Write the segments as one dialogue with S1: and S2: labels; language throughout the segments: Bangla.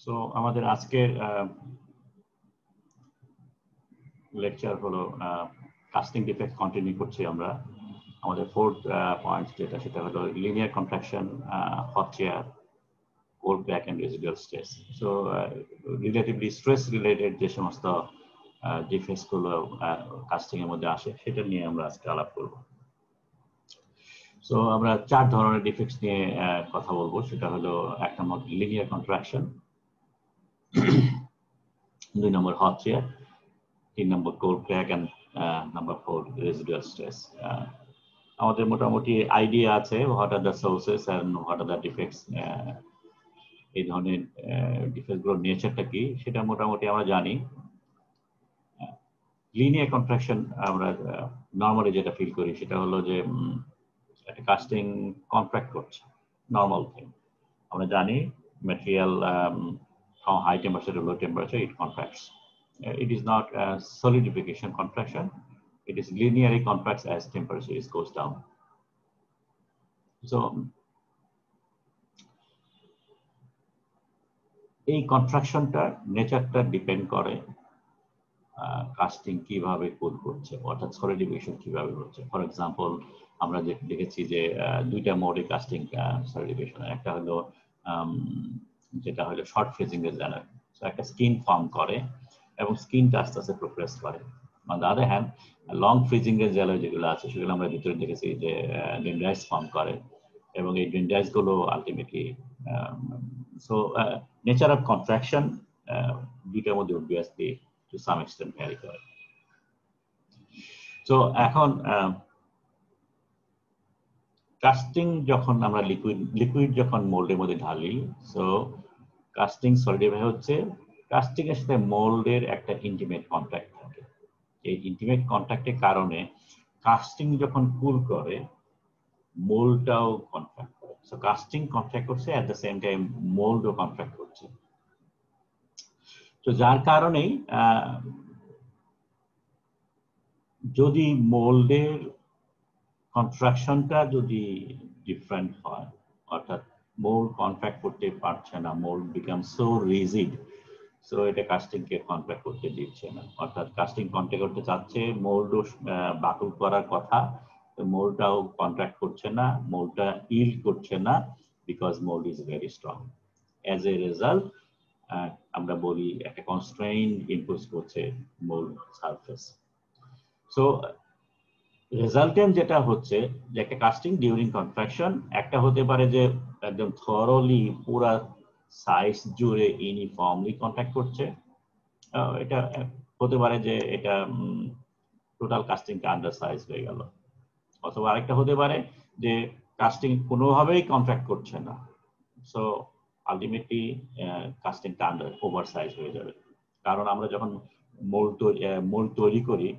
S1: সো আমাদের আজকের লেকচার হলো কাস্টিং ডিফেক্ট কন্টিনিউ করছি আমরা। আমাদের ফোর্থ পয়েন্ট যেটা সেটা হলো linear contraction, hot chair, cold crack and residual stress. So relatively stress related যে সমস্ত ডিফেক্টস গুলো কাস্টিং এর মধ্যে আসে সেটা নিয়ে আমরা আজকে আলাপ করব। সো আমরা চার ধরনের ডিফেক্টস নিয়ে কথা বলবো। সেটা হলো এক নম্বর লিনিয়ার কন্ট্রাকশন, দুই নম্বর হট চেয়ার, তিন number cold crack and number 4 residual stress. আমাদের মোটামুটি আইডিয়া আছে what are the sources and what are the defects, এই ধরনের ডিফেক্ট গুলোর নেচারটা কি সেটা মোটামুটি আমরা জানি। লিনিয়ার কন্ট্রাকশন আমরা নরমালি যেটা ফিল করি সেটা হলো যে একটা কাস্টিং কন্ট্রাক্ট করছে, নরমাল থিং। আমরা জানি material from high temperature to low temperature it contracts. It is not a solidification contraction, it is linearly contracts as temperature goes down. So এই কন্ট্রাকশনটা নেচারটা ডিপেন্ড করে কাস্টিং কিভাবে কুল করছে, অর্থাৎ সলিডিফিকেশন কিভাবে হচ্ছে। ফর এক্সাম্পল আমরা দেখেছি যে দুইটা মোডে কাস্টিং সলিডিফিকেশন, একটা হলো যেটা হলো শর্ট ফ্রিজিং এর জন্য একটা স্কিন ফর্ম করে এবং স্কিনটা আস্তে আস্তে প্রোগ্রেস করে। On the other hand long freezing এর জেলা যেগুলো আছে সেগুলো আমরা ভিতরে দেখেছি যে ডেনড্রাইটস ফর্ম করে এবং এই ডেনড্রাইটস গুলো ultimately so nature of contraction দুইটার মধ্যে obviously to some extent vary করে। So এখন কাস্টিং যখন আমরা লিকুইড যখন মোল্ডের মধ্যে ঢালি, সো কাস্টিং সলিডিফাই হচ্ছে, কাস্টিং এর সাথে মোল্ডের একটা ইন্টিমেট কন্ট্যাক্ট থাকে। এই ইন্টিমেট কন্ট্যাক্টের কারণে কাস্টিং যখন কুল করে মোল্ডটাও কন্ট্রাক্ট করে। সো কাস্টিং কন্ট্রাক্ট করছে এট দ্য সেম টাইম মোল্ডও কন্ট্রাক্ট করছে। তো যার কারণেই যদি মোল্ডের কন্ট্রাকশনটা যদি ডিফারেন্ট হয়, অর্থাৎ মোল্ড কন্ট্রাক্ট করতে পারছে না, mould become so rigid, so এটা কাস্টিংকে কন্ট্রাক্ট করতে দিচ্ছে না। অর্থাৎ কাস্টিং কন্ট্রাক্ট করতে চাচ্ছে, মোল্ডও বাকুল করার কথা, মোল্ডটাও কন্ট্রাক্ট করছে না, মোল্ডটা ইল্ড করছে না, because mould is very strong. As a result আমরা বলি একটা কনস্ট্রেইন ইম্পোজ করছে মোল্ড সারফেস। সো রেজাল্টেন্ট যেটা হচ্ছে যে একটা কাস্টিং ডিউরিং কন্ট্রাকশন একটা হতে পারে যে একদম থরলি পুরা সাইজ জুড়ে ইউনিফর্মলি কন্ট্রাক্ট করছে, এটা হতে পারে যে এটা টোটাল কাস্টিংটা আন্ডার সাইজ হয়ে গেল। অথবা আরেকটা হতে পারে যে কাস্টিং কোনোভাবেই কন্ট্রাক্ট করছে না, সো আলটিমেটলি কাস্টিংটা আন্ডার ওভার সাইজ হয়ে যাবে। কারণ আমরা যখন মোল্ড তৈরি করি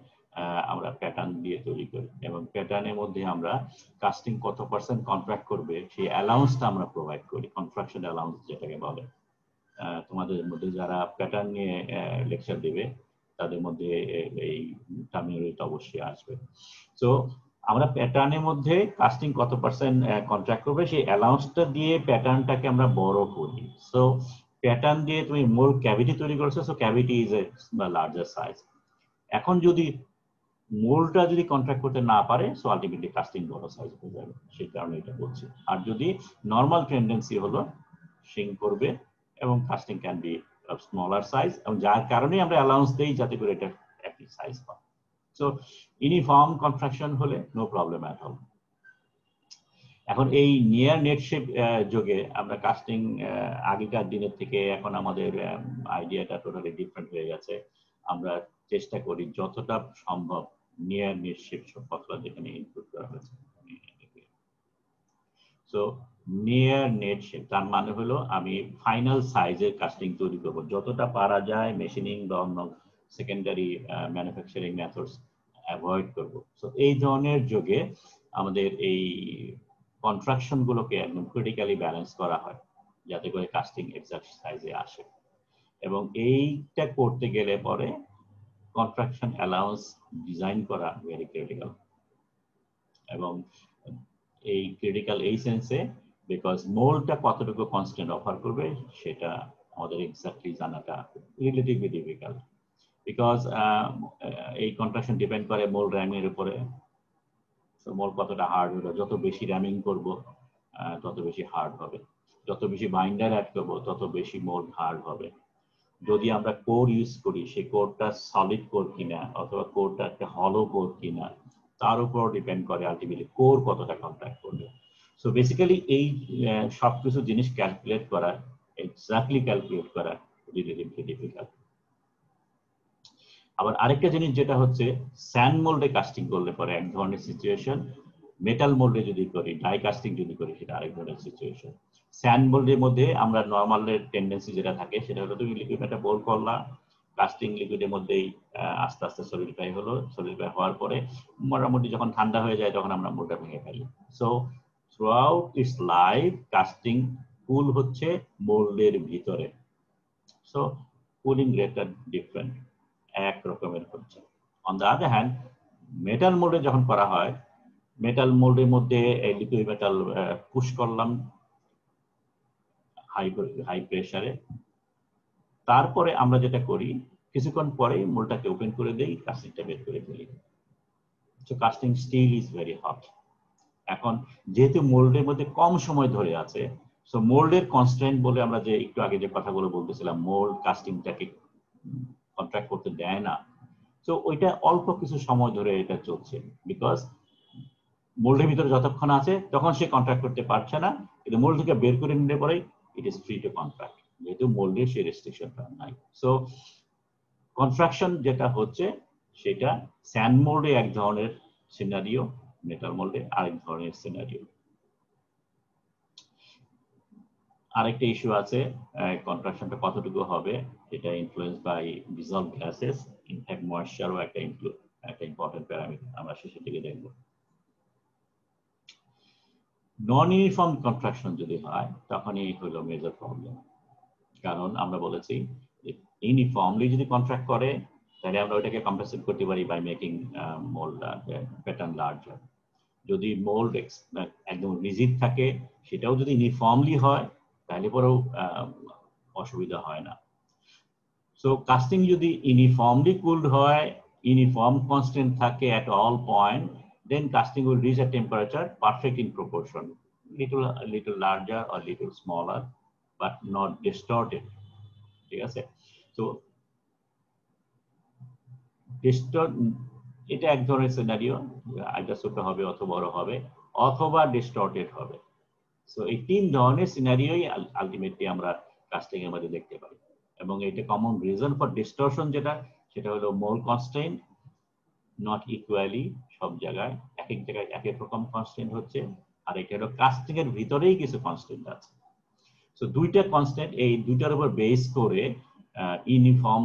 S1: আমরা প্যাটার্ন দিয়ে তৈরি করি এবং প্যাটার্নের মধ্যে আমরা কাস্টিং কত পার্সেন্ট কন্ট্রাক্ট করবে সেই অ্যালাউন্সটা আমরা প্রোভাইড করি, কনস্ট্রাকশন অ্যালাউন্স যেটাকে বলে। তোমাদের মধ্যে যারা প্যাটার্ন নিয়ে লেকচার দেবে তাদের মধ্যে এই টার্মিনোলজিটা অবশ্যই আসবে। সো আমরা প্যাটার্নের মধ্যে কাস্টিং কত পার্সেন্ট কন্ট্রাক্ট করবে সেই অ্যালাউন্সটা দিয়ে প্যাটার্নটাকে আমরা বড় করি। সো প্যাটার্ন দিয়ে তুমি মোল্ড ক্যাভিটি তৈরি করছো, so cavity is a larger size. এখন যদি মোল্ডটা যদি কন্ট্রাক্ট করতে না পারে, সো আলটিমেটলি কাস্টিং বড় সাইজ হয়ে যাবে, সেই কারণে এটা বলছি। আর যদি নর্মাল টেন্ডেন্সি হলো সিঙ্ক করবে এবং casting can be smaller size, এবং যার কারণে আমরা অ্যালাউন্স দেই যাতে করে এটা একই সাইজ হয়। সো ইউনিফর্ম কন্ট্রাকশন হলে নো প্রবলেম অ্যাট অল। এখন এই নিয়ার নেট শেপ যোগে আমরা কাস্টিং আগেকার দিনের থেকে এখন আমাদের আইডিয়াটা টোটালি ডিফারেন্ট হয়ে গেছে। আমরা চেষ্টা করি যতটা সম্ভব নিয়ার নেট শেপ সব কথা যেখানে ইনপুট করা হয়েছে। সো নিয়ার নেট শেপ তার মানে হলো আমি ফাইনাল সাইজের কাস্টিং তৈরি করব, যতটা পারা যায় মেশিনিং বা অন্য সেকেন্ডারি ম্যানুফ্যাকচারিং মেথডস অ্যাভয়েড করব। সো এই ধরনের যোগে আমাদের এই কন্ট্রাকশন গুলোকে একদম ক্রিটিক্যালি ব্যালেন্স করা হয় যাতে করে কাস্টিং এক্সাক্ট সাইজে আসে। এবং এইটা করতে গেলে পরে কন্ট্রাকশন অ্যালাউন্স ডিজাইন করা ভেরি ক্রিটিক্যাল। এবং এই ক্রিটিক্যাল এই সেন্সে বিকজ মোল্ডটা কতটুকু কনস্ট্যান্ট অফার করবে সেটা আমাদের এক্স্যাক্টলি জানাটা রিলেটিভলি ডিফিকাল্ট, বিকজ এই কন্ট্রাকশন ডিপেন্ড করে মোল র্যামিং এর উপরে। সো মোল কতটা হার্ড হলো, যত বেশি র্যামিং করব তত বেশি হার্ড হবে, যত বেশি বাইন্ডার অ্যাড করব তত বেশি মোল হার্ড হবে। যদি আমরা কোর ইউজ করি, সেই কোরটা সলিড কোর কিনা অথবা কোরটা একটা হলো কোর কিনা, তার উপর ডিপেন্ড করে আলটিমেটলি কোর কতটা কন্ট্রাক্ট করবে। সো বেসিক্যালি এই সবকিছু জিনিস ক্যালকুলেট করা, এক্স্যাক্টলি ক্যালকুলেট করা রিলেটিভলি ডিফিকাল্ট। আবার আরেকটা জিনিস যেটা হচ্ছে, স্যান্ড মোল্ডে কাস্টিং করলে পরে এক ধরনের সিচুয়েশন, মেটাল মোল্ডে যদি করি, ডাই কাস্টিং যদি করি সেটা আরেক ধরনের সিচুয়েশন। স্যান্ড মোল্ডের মধ্যে আমরা নর্মালের টেন্ডেন্সি যেটা থাকে সেটা হলো তুমি লিকুইড একটা বোল করলা, কাস্টিং লিকুইডের মধ্যেই আস্তে আস্তে সলিডিফাই হলো, সলিডিফাই হওয়ার পরে মোটামুটি যখন ঠান্ডা হয়ে যায় তখন আমরা মোল্ডটা ভেঙে ফেলি। So throughout its life casting cool হচ্ছে মোল্ডের ভিতরে। সো কুলিং রেটটা ডিফারেন্ট, এক রকমের হচ্ছে। On the other hand metal মোল্ডে যখন করা হয়, মেটাল মোল্ডের মধ্যে লিকুইড মেটাল পুশ করলাম হাই প্রেসারে, তারপরে আমরা যেটা করি কিছুক্ষণ পরেই মোল্ডটাকে ওপেন করে দেই, কাস্টিংটা বের করে ফেলি। So casting still is very hot. এখন যেহেতু মোল্ডের মধ্যে কম সময় ধরে আছে, সো মোল্ডের কনস্ট্যান্ট বলে আমরা যে একটু আগে যে কথাগুলো বলতেছিলাম, মোল্ড কাস্টিংটাকে কন্ট্রাক্ট করতে দেয় না। সো ওইটা অল্প কিছু সময় ধরে এটা চলছে, বিকজ মোল্ডের ভিতরে যতক্ষণ আছে তখন সে কন্ট্রাক্ট করতে পারছে না, কিন্তু মোল্ড থেকে বের করে নিলে পরে it is free to contract, যেহেতু মোল্ডের সেই রেস্ট্রিকশনটা নাই। সো কনস্ট্রাকশন যেটা হচ্ছে সেটা স্যান্ড মোল্ডে এক ধরনের সিনারিও, মেটাল মোল্ডে আরেক ধরনের সিনারিও। আরেকটা ইস্যু আছে, কন্ট্রাকশনটা কতটুকু হবে, এটা influence by dissolve gases, in fact ময়েশ্চারও একটা ইম্পর্টেন্ট প্যারামিটার, আমরা শেষের দিকে দেখব। নন ইউনিফর্ম কন্ট্রাকশন যদি হয় তখনই হলো মেজর প্রবলেম, কারণ আমরা বলেছি ইউনিফর্মলি যদি কন্ট্রাক্ট করে তাহলে আমরা ওইটাকে কম্পেনসেট করতে পারি by making mould pattern larger. যদি মোল্ড একদম রিজিড থাকে সেটাও যদি ইউনিফর্মলি হয় তাহলে পরেও অসুবিধা হয় না। সো কাস্টিং যদি ইউনিফর্মলি কুলড হয়, ইউনিফর্ম কনস্ট্যান্ট থাকে at all point, then casting will reach a temperature perfect in proportion, little larger or little smaller, but not distorted. ঠিক আছে? So এটা এক ধরনের সিনারিও, আইদার ছোট হবে অথবা বড় হবে অথবা ডিস্টর্টেড হবে। সো এই তিন ধরনের সিনারিওই আলটিমেটলি আমরা কাস্টিং এর মধ্যে দেখতে পাই, এবং এটা কমন রিজন ফর ডিস্টরশন যেটা, সেটা হলো মোল কনস্ট্যান্ট নট ইকুয়ালি সব জায়গায়, এক এক জায়গায় এক এক রকম কনস্ট্যান্ট হচ্ছে, আর এটা হলো কাস্টিং এর ভিতরেই কিছু কনস্ট্যান্ট আছে। সো দুইটা কনস্ট্যান্ট, এই দুইটার উপর বেস করে ইউনিফর্ম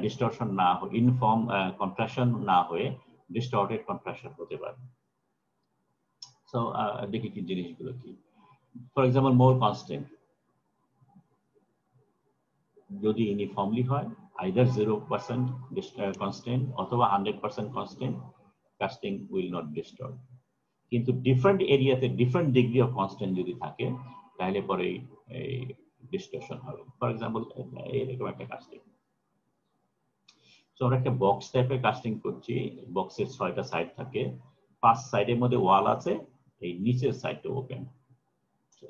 S1: ডিস্টরশন না হয়ে, ইউনিফর্ম কন্ট্রাকশন না হয়ে ডিস্টর্টেড কন্ট্রাকশন হতে পারে। সো দেখি কি জিনিসগুলো কি। ফর এক্সাম্পল মোল কনস্ট্যান্ট যদি ইউনিফর্মলি হয়, আইদার 0% কনস্ট্যান্ট অথবা 100% constant, casting will not distort. কিন্তু ডিফারেন্ট এরিয়াতে ডিফারেন্ট ডিগ্রি অফ কনস্ট্যান্ট যদি থাকে তাহলে পরে এই ডিস্টরশন হবে। ফর এক্সাম্পল এরকম একটা কাস্টিং, তো আমরা একটা বক্স টাইপের কাস্টিং করছি, বক্সের 6টা সাইড থাকে, 5 সাইডের মধ্যে ওয়াল আছে, এই নিচের সাইডটা ওপেন।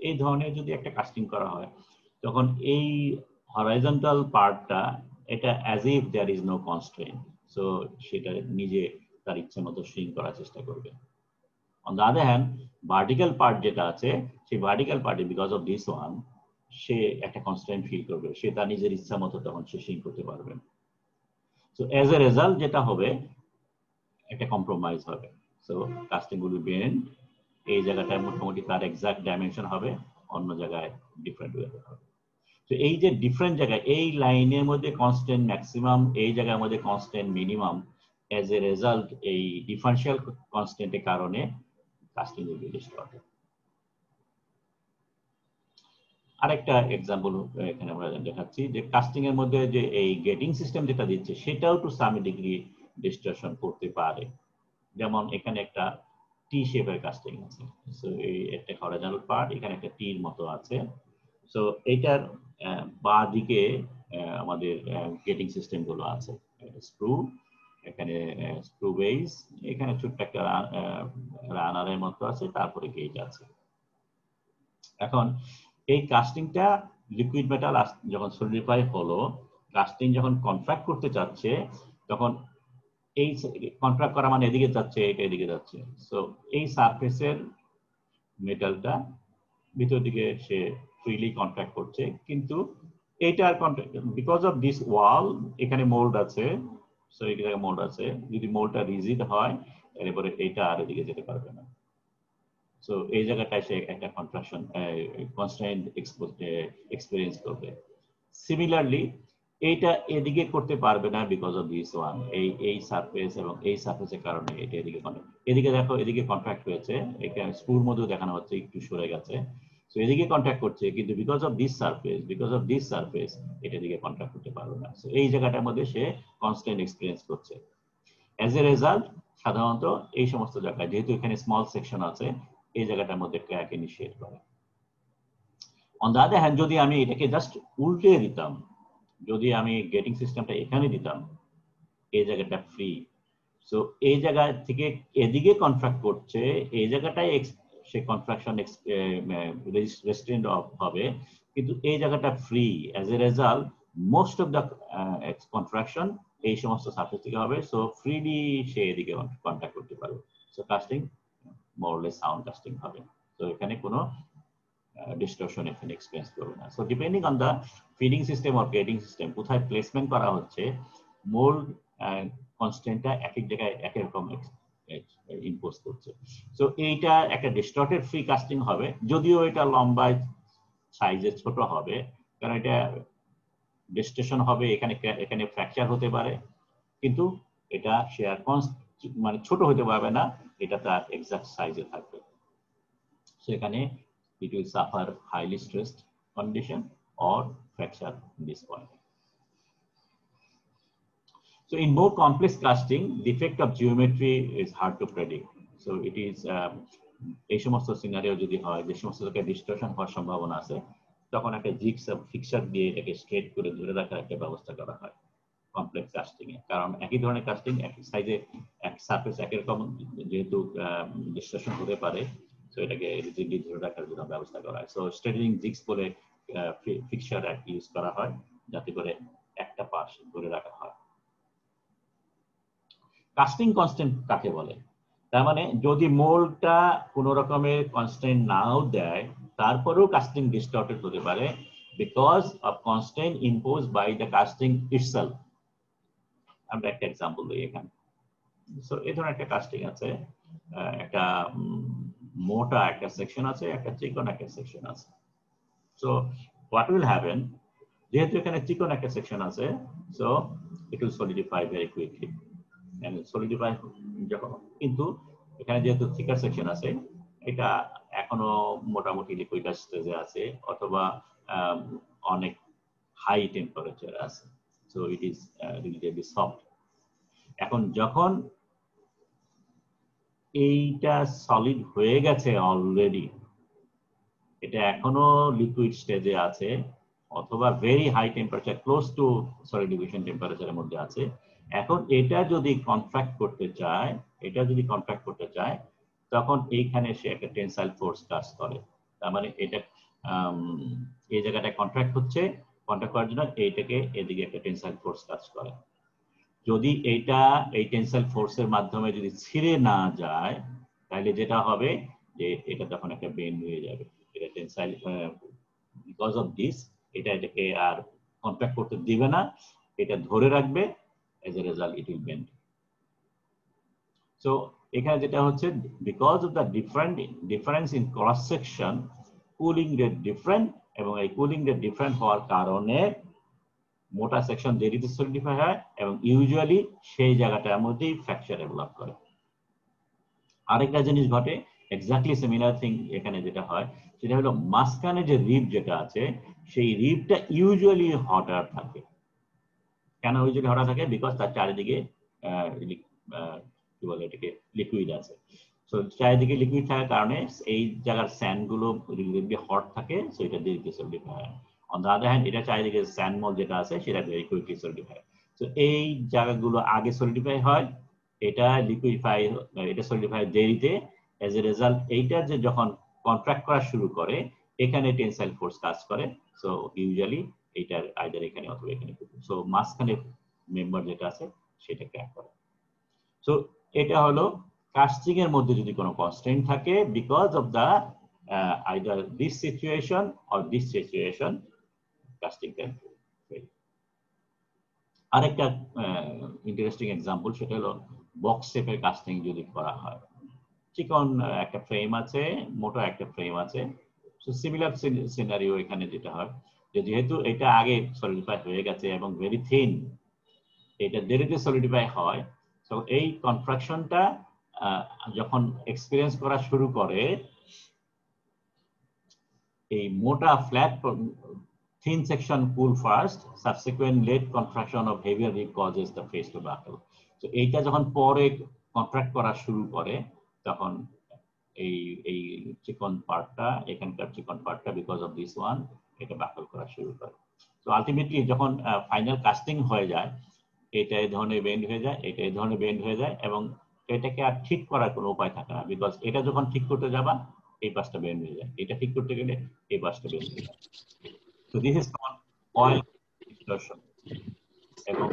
S1: এই ধরনের যদি একটা কাস্টিং করা হয় তখন এই হরাইজন্টাল পার্টটা এটা as if there is no constraint, so সেটা নিজে তার ইচ্ছা মতো সুইং করার চেষ্টা করবে। On the other hand vertical part যেটা আছে, সেই ভার্টিক্যাল পার্টে বিকজ অফ দিস ওয়ান সে একটা কনস্ট্যান্ট ফিল করবে, সে তার নিজের ইচ্ছা মতো তখন সে সুইং করতে পারবে। সো অ্যাজ এ রেজাল্ট যেটা হবে একটা কম্প্রোমাইজ হবে। So casting will be bend, এই জায়গাটায় মোটামুটি তার এক্সাক্ট ডাইমেনশন হবে, অন্য জায়গায় ডিফারেন্ট ওয়েতে হবে। তো এই যে ডিফারেন্ট জায়গায় এই লাইনের মধ্যে কনস্ট্যান্ট ম্যাক্সিমাম, এই জায়গার মধ্যে constant minimum, as a result এই ডিফারেন্সিয়াল কনস্ট্যান্টের কারণে কাস্টিং উইল বি ডিস্টর্টেড। আরেকটা এক্সাম্পল এখানে আমরা দেখাচ্ছি যে কাস্টিং এর মধ্যে যে এই গেটিং সিস্টেম যেটা দিচ্ছে সেটাও টু সাম ডিগ্রি ডিস্টরশন করতে পারে। যেমন এখানে একটা টি শেপের কাস্টিং আছে, সো এই একটা হরাইজন্টাল পার্ট, এখানে একটা টির মতো আছে। সো এটার বাঁ দিকে আমাদের গেটিং সিস্টেম গুলো আছে, স্ক্রু, এখানে স্ক্রু বেস, এখানে ছোট্ট একটা রানারের মতো আছে, তারপরে গেজ আছে। এখন এই কাস্টিংটা লিকুইড মেটাল যখন সলিডিফাই হলো, কাস্টিং যখন কন্ট্রাক্ট করতে চাচ্ছে, তখন এই কন্ট্রাক্ট করা মানে এদিকে যাচ্ছে, এটা এদিকে যাচ্ছে। সো এই সারফেসের মেটালটা ভিতর দিকে সে ফ্রিলি কন্ট্রাক্ট করছে, কিন্তু এইটার কন্ট্রাক্ট বিকজ অফ দিস ওয়াল, এখানে মোল্ড আছে, সো এই জায়গায় মোল্ড আছে, যদি মোল্ডটা রিজিড হয় এরপরে এইটা আর এদিকে যেতে পারবে না। সো এই জায়গাটায় সে একটা কন্ট্রাকশন কনস্ট্যান্ট এক্সপেরিয়েন্স করবে। সিমিলারলি এইটা এদিকে করতে পারবে না বিকজ অফ দিস ওয়ান, এই সারফেস এবং এই সারফেসের কারণে এটা এদিকে দেখো, এদিকে কন্ট্রাক্ট হয়েছে, এখানে স্ক্রুর মধ্যেও দেখানো হচ্ছে একটু সরে গেছে। সো এদিকে কন্ট্রাক্ট করছে, কিন্তু বিকজ অফ দিস সারফেস এটা এদিকে কন্ট্রাক্ট করতে পারবে না। সো এই জায়গাটার মধ্যে সে কনস্ট্যান্ট এক্সপেরিয়েন্স করছে। অ্যাজ এ রেজাল্ট সাধারণত এই সমস্ত জায়গায়, যেহেতু এখানে স্মল সেকশন আছে, এই জায়গাটার মধ্যে ক্র্যাক ইনিশিয়েট করে। অন দ্য আদার হ্যান্ড, যদি আমি এটাকে জাস্ট উল্টে দিতাম, যদি আমি গেটিং সিস্টেমটা এখানে দিতাম, এই জায়গাটা ফ্রি, সো এই জায়গা থেকে এদিকে কন্ট্রাক্ট করছে, এই জায়গাটায় সে কন্ট্রাকশন রেস্ট্রেন্ট হবে, কিন্তু এই জায়গাটা free. As a result most of the contraction এই সমস্ত সারফেস থেকে হবে, সো ফ্রিলি সে এদিকে কন্ট্রাক্ট করতে পারবে। So casting more or less sound casting হবে। তো এখানে কোনো distortion এখানে এক্সপেরিয়েন্স করবে না। So depending on the feeding system or gating system, কোথায় প্লেসমেন্ট করা হচ্ছে, মোল্ড কনস্ট্যান্টটা এক এক জায়গায় এক এক রকম ইম্পোজ করছে। সো এইটা একটা ডিস্টর্টেড ফ্রি কাস্টিং হবে, যদিও এটা লম্বায় সাইজে ছোট হবে, কারণ এটা ডিস্টর্শন হবে, এখানে ফ্র্যাকচার হতে পারে, কিন্তু এটা শেয়ার মানে ছোট হতে পারবে না, এটা তার এক্সাক্ট সাইজে থাকবে। সেখানে it will suffer highly stressed condition or fracture in this point. So in more complex casting, the effect of geometry is hard to predict. So it is এই সমস্ত সিনারিও যদি হয়, যে সমস্ত জায়গায় ডিস্টরশন হওয়ার সম্ভাবনা আছে, তখন একটা জিগসাম ফিক্সার দিয়ে এটাকে স্ট্রেট করে ধরে রাখার একটা ব্যবস্থা করা হয় কমপ্লেক্স কাস্টিং এ। কারণ একই ধরনের কাস্টিং একই সাইজে, এক সারফেস একই রকম, যেহেতু ডিস্টরশন হতে পারে, সো এটাকে রিজিডলি ধরে রাখার জন্য ব্যবস্থা করা হয়। সো স্ট্রেটিং জিগস বলে ফিক্সার ইউজ করা হয়, যাতে করে একটা পাশ ধরে রাখা হয়। কাস্টিং কনস্ট্যান্ট কাকে বলে? তার মানে যদি মোল্ডটা কোন রকমের কনস্ট্যান্ট নাও দেয়, তারপরেও কাস্টিং ডিস্টর্টেড হতে পারে because of constant impose by the casting itself. আমরা একটা এক্সাম্পল দিই এখানে। সো এই ধরনের একটা কাস্টিং আছে, একটা মোটা একটা সেকশন আছে, একটা চিকন একটা সেকশন আছে। সো হোয়াট উইল হ্যাপেন, যেহেতু এখানে চিকন একটা সেকশন আছে, so it will solidify very quickly. Solidify যখন, কিন্তু এখানে যেহেতু থিকার সেকশন আছে, এটা এখনো মোটামুটি লিকুইডাস স্টেজে আছে, অথবা অনেক হাই টেম্পারেচার আছে, so it is relatively soft. এখন যখন এইটা সলিড হয়ে গেছে অলরেডি, এটা এখনো লিকুইড স্টেজে আছে, অথবা very high temperature close to solidification টেম্পারেচারের মধ্যে আছে, এখন এটা যদি কন্ট্রাক্ট করতে চায়, তখন এইখানে সে একটা টেনসাইল ফোর্স কাজ করে। তার মানে এটা এই জায়গাটা কন্ট্রাক্ট করার জন্য এইটাকে এদিকে একটা টেনসাইল ফোর্স কাজ করে। যদি এইটা এই টেনসাইল ফোর্সের মাধ্যমে যদি ছিঁড়ে না যায়, তাহলে যেটা হবে যে এটা তখন একটা বেন্ড হয়ে যাবে। এটা টেনসাইল বিকজ অফ দিস, এটাকে আর কন্ট্রাক্ট করতে দিবে না, এটা ধরে রাখবে, as a result it will bend. So এখানে যেটা হচ্ছে, because of the difference in cross section, cooling rate different, এবং এই কুলিং রেট ডিফারেন্ট হওয়ার কারণে মোটা সেকশন দেরিতে সলিডিফাই হয়, এবং ইউজুয়ালি সেই জায়গাটার মধ্যেই ফ্র্যাকচার ডেভেলপ করে। আরেকটা জিনিস ঘটে, এক্স্যাক্টলি সিমিলার থিং এখানে যেটা হয়, সেটা হলো মাঝখানে যে রিব যেটা আছে, সেই রিবটা ইউজুয়ালি হটার থাকে। কেন ইউজুয়ালি হটার থাকে? বিকজ তার চারিদিকে কি বলে এটাকে, লিকুইড আছে। সো চারিদিকে লিকুইড থাকার কারণে এই জায়গার স্যান্ড গুলো রিলেটিভলি হট থাকে, সো এটা দেরিতে সলিডিফাই হয়। অন দ্য আদার হ্যান্ড এটা চারিদিকে স্যান্ড মল যেটা আছে সেটা ভেরি কুইকলি সলিডিফাই। তো এই জায়গাগুলো আগে সলিডিফাই হয়, এটা লিকুইফাই, এটা সলিডিফাই দেরিতে। এজ এ রেজাল্ট এইটা যে যখন কন্ট্রাক্ট করা শুরু করে এখানে টেনসাইল ফোর্স কাজ করে। সো ইউজুয়ালি এইটার আইদার এখানে অথবা এখানে, সো মাঝখানে মেম্বার যেটা আছে সেটা ক্র্যাক করে। সো এটা হলো কাস্টিং এর মধ্যে যদি কোনো কনস্ট্রেন্ট থাকে because of the either this situation or this situation, casting can fail. আরেকটা ইন্টারেস্টিং এক্সাম্পল সেটা হলো বক্স শেপের কাস্টিং যদি করা হয়। চিকন একটা ফ্রেম আছে, মোটা একটা ফ্রেম আছে। সো সিমিলার সিনারিও এখানে যেটা হয় যে যেহেতু এটা আগে সলিডিফাই হয়ে গেছে এবং ভেরি থিন, এটা দেরিতে সলিডিফাই হয়। তো এই কনট্রাকশনটা যখন এক্সপিরিয়েন্স করা শুরু করে, এই মোটা flat thin section cool first, subsequent late contraction of heavier rib causes the face to buckle. So এইটা যখন পরে কন্ট্রাক্ট করা শুরু করে তখন এই এই চিকন পার্টটা, এখানকার চিকন পার্টটা বিকজ অফ দিস ওয়ান এটা বাকল করা শুরু করে। তো আলটিমেটলি যখন ফাইনাল কাস্টিং হয়ে যায় এটা এই ধরনের বেন্ড হয়ে যায়, এটা এই ধরনের বেন্ড হয়ে যায় এবং এটাকে আর ঠিক করার কোনো উপায় থাকে না, বিকজ এটা যখন ঠিক করতে যাবা এই পাশটা বেন্ড হয়ে যায়, এটা ঠিক করতে গেলে এই পাশটা বেন্ড হয়ে যায়। So this is called oil distortion. এবং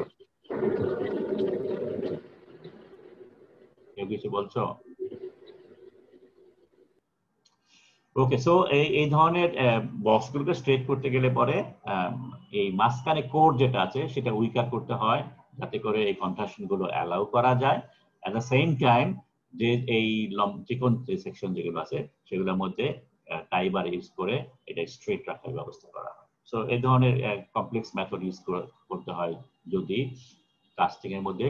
S1: কেউ কিছু বলছো? ওকে, সো এই ধরনের বক্সগুলোকে স্ট্রেট করতে গেলে পরে এই মাঝখানে কোর যেটা আছে সেটা উইকার করতে হয় যাতে করে এই কন্ট্রাকশন গুলো অ্যালাউ করা যায়। অ্যাট দ্য সেম টাইম যে এই চিকন যে সেকশন যেগুলো আছে সেগুলোর মধ্যে টাইবার ইউজ করে এটা স্ট্রেট রাখার ব্যবস্থা করা হয়। সো এই ধরনের কমপ্লেক্স মেথড ইউজ করতে হয় যদি কাস্টিং এর মধ্যে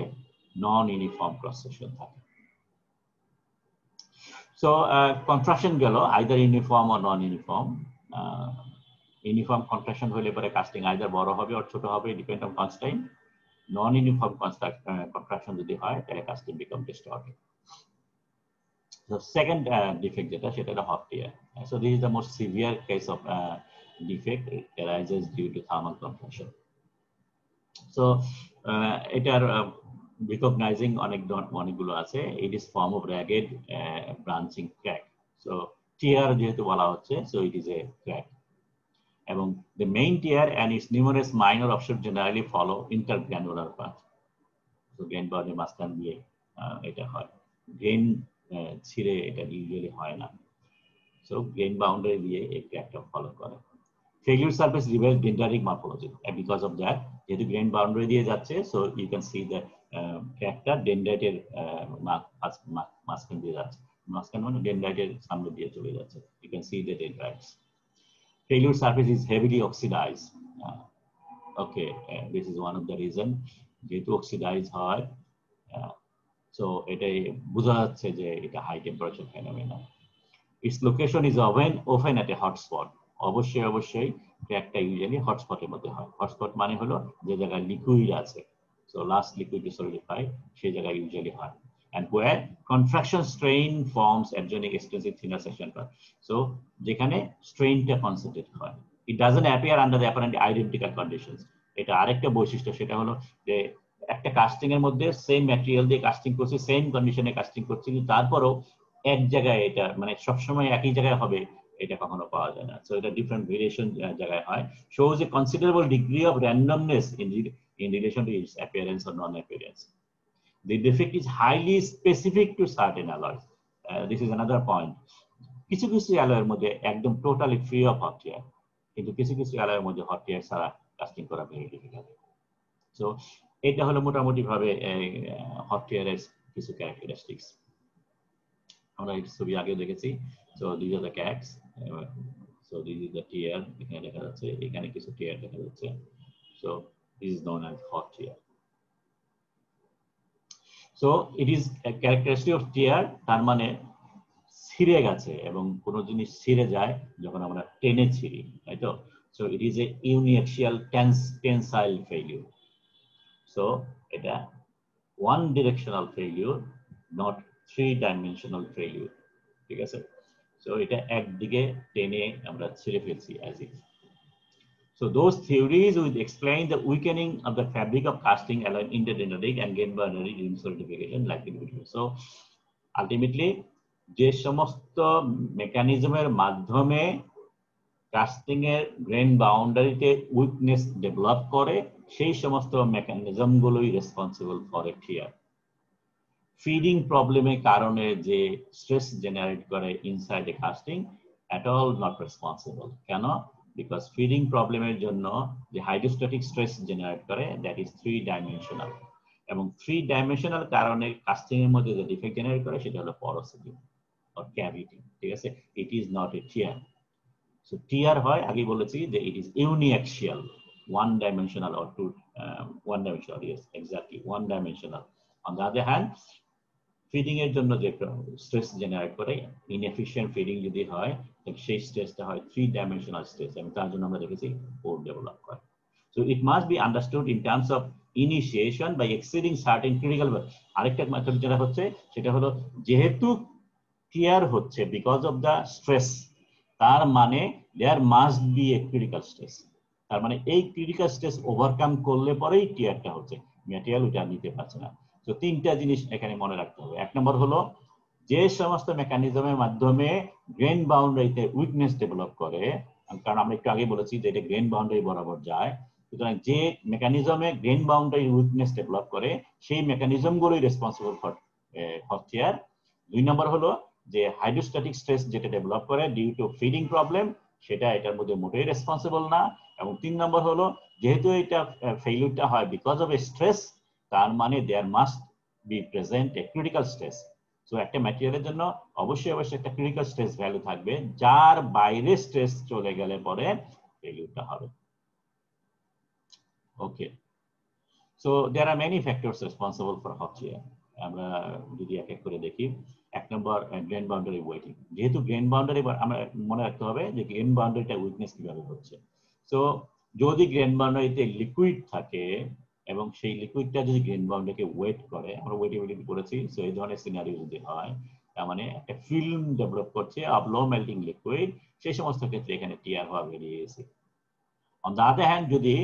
S1: নন ইউনিফর্ম ক্রস সেকশন থাকে। So contraction গেল either uniform or non-uniform. Uniform contraction হলে পরে কাস্টিং either বড় হবে or ছোট হবে, depend on constraint. Non-uniform contraction যদি হয় তাহলে casting become distorted. The second defect যেটা সেটা হলো hot tear. So this is the most severe case of defect. It arises due to thermal compression. So এটার recognizing অনেকগুলো আছে। It is form of ragged branching crack. So tear যেহেতু বলা হচ্ছে, so it is a crack. এবং the main tear and its numerous minor offset generally follow intergranular path. So grain boundary মাঝখান দিয়ে এটা হয়। গ্রেন ছিঁড়ে এটা ইউজুয়ালি হয় না। So grain boundary দিয়ে এই crackটা ফলো করে। Failure surface reveals dendritic morphology, and because of that, যেহেতু grain boundary দিয়ে যাচ্ছে, so you can see the crackটা dendriteর মাঝখান দিয়ে যাচ্ছে, মাঝখান মানে dendriteর সামনে দিয়ে চলে যাচ্ছে। You can see the dendrites. Failure surface is heavily oxidized. Okay, this is one of the reason যেহেতু oxidized হয়, so এটাই বোঝা যাচ্ছে যে এটা high temperature phenomena. Its location is often at a hot spot. অবশ্যই ক্র্যাকটা ইউজুয়ালি হটস্পটের মধ্যে হয়। হটস্পট মানে হলো যে জায়গায় লিকুইড আছে, so last liquid to solidify সেই জায়গায় ইউজুয়ালি হয়। And where contraction strain forms adjoining extensive thinner section part. So যেখানে স্ট্রেইনটা কনসেন্ট্রেট হয়, it doesn't appear under the apparently identical conditions. এটা আরেকটা বৈশিষ্ট্য, সেটা হলো যে একটা কাস্টিং এর মধ্যে সেম ম্যাটেরিয়াল দিয়ে কাস্টিং করছি, সেম কন্ডিশনে কাস্টিং করছি, কিন্তু তারপরও এক জায়গায় এটা মানে সবসময় একই জায়গায় হবে এটা কখনো পাওয়া যায় না। সো এটা ডিফারেন্ট ভেরিয়েশন জায়গায় হয়, shows a considerable degree of randomness in relation to its appearance or non-appearance. The defect is highly specific to certain alloys. This is another point. কিছু কিছু অ্যালয়ের মধ্যে একদম টোটালি ফ্রি অফ হট টিয়ার, কিন্তু কিছু কিছু অ্যালয়ের মধ্যে হট টিয়ার ছাড়া কাস্টিং করা ভেরি ডিফিকাল্ট। সো এটা হলো মোটামুটি ভাবে হট টিয়ারের কিছু ক্যারেক্টারিস্টিক্স। আমরা এই ছবি আগে দেখেছি। So these are the cracks. So this is the tear, এখানে দেখা যাচ্ছে, এখানে কিছু tear দেখা যাচ্ছে। So this is known as hot tear. So it is a characteristic of tear, তার মানে ছিঁড়ে গেছে, এবং কোনো জিনিস ছিঁড়ে যায় যখন আমরা টেনে ছিঁড়ি, তাই তো? So it is a uniaxial tensile failure. So এটা one directional failure, not three-dimensional failure. ঠিক আছে? সো এটা একদিকে টেনে আমরা ছিঁড়ে ফেলছি as it. So those theories will explain the weakening of the fabric of casting along interdendritic and gain boundary rim solidification like the video. So ultimately যে সমস্ত মেকানিজমের মাধ্যমে কাস্টিং এর গ্রেন বাউন্ডারিতে উইকনেস ডেভেলপ করে সেই সমস্ত মেকানিজম গুলোই responsible for a tear. Feeding প্রবলেমের কারণে যে স্ট্রেস জেনারেট করে inside a casting at all not responsible. কেন? বিকজ ফিডিং প্রবলেমের জন্য যে হাইড্রোস্ট্যাটিক স্ট্রেস জেনারেট করে দ্যাট ইজ 3 ডাইমেনশনাল, এবং 3 ডাইমেনশনাল কারণে কাস্টিং এর মধ্যে যে ডিফেক্ট জেনারেট করে সেটা হলো পরোসিটি অর ক্যাভিটি। ঠিক আছে, it is not a tear. So tear হয় আগে বলেছি যে it is uniaxial, one dimensional or two one dimensional, yes exactly one dimensional. On the other hand feeding এর জন্য যে স্ট্রেস জেনারেট করে ইনএফিশিয়েন্ট ফিডিং যদি হয় সেই স্ট্রেসটা হয় 3 ডাইমেনশনাল স্ট্রেস, এবং তার জন্য আমরা দেখেছি পোর ডেভেলপ করে। So it must be understood in terms of initiation by exceeding certain critical. আরেকটা মেথড যেটা হচ্ছে সেটা হলো যেহেতু টিয়ার হচ্ছে বিকজ অফ দ্য স্ট্রেস, তার মানে there must be a critical stress. তার মানে এই ক্রিটিক্যাল স্ট্রেস ওভারকাম করলে পরেই টিয়ারটা হচ্ছে, ম্যাটেরিয়াল ওটা নিতে পারছে না। তো তিনটা জিনিস এখানে মনে রাখতে হবে। এক নম্বর হলো যে সমস্ত মেকানিজমের মাধ্যমে গ্রেন বাউন্ডারিতে উইকনেস ডেভেলপ করে, কারণ আমরা একটু আগে বলেছি যে এটা গ্রেন বাউন্ডারি বরাবর যায়, সুতরাং যে মেকানিজমে গ্রেন বাউন্ডারি উইকনেস ডেভেলপ করে সেই মেকানিজম গুলোই রেসপন্সিবল ফর টিয়ার। 2 নম্বর হলো যে হাইড্রোস্ট্যাটিক স্ট্রেস যেটা ডেভেলপ করে ডিউ টু ফিডিং প্রবলেম, সেটা এটার মধ্যে মোটেই রেসপন্সিবল না। এবং 3 নম্বর হলো যেহেতু এটা ফেইলিউরটা হয় বিকজ অফ এ স্ট্রেস, তার মানে there must be present a critical stress. So একটা ম্যাটেরিয়ালের জন্য অবশ্যই একটা ক্রিটিক্যাল স্ট্রেস ভ্যালু থাকবে, যার বাইরে স্ট্রেস চলে গেলে পরে ফেইলিউরটা হবে। Okay, so there are many factors responsible for hot tear. আমরা যদি এক এক করে দেখি, 1 নম্বর গ্রেন বাউন্ডারি ওয়েটিং। যেহেতু গ্রেন বাউন্ডারি আমরা মনে রাখতে হবে যে গ্রেন বাউন্ডারিটা উইকনেস কিভাবে হচ্ছে। সো যদি গ্রেন বাউন্ডারিতে লিকুইড থাকে এবং সেই লিকুইডটা যদি গ্রেন বাউন্ডারিকে ওয়েট করে, আমরা ওয়েটেবিলিটি করেছি, সো এই ধরনের সিনারিও যদি হয়, তার মানে একটা ফিল্ম ডেভেলপ করছে অফ লো মেল্টিং লিকুইড, সেই সমস্ত ক্ষেত্রে এখানে টিয়ার হওয়া বেরিয়ে গেছে। অন দ্য আদার হ্যান্ড যদি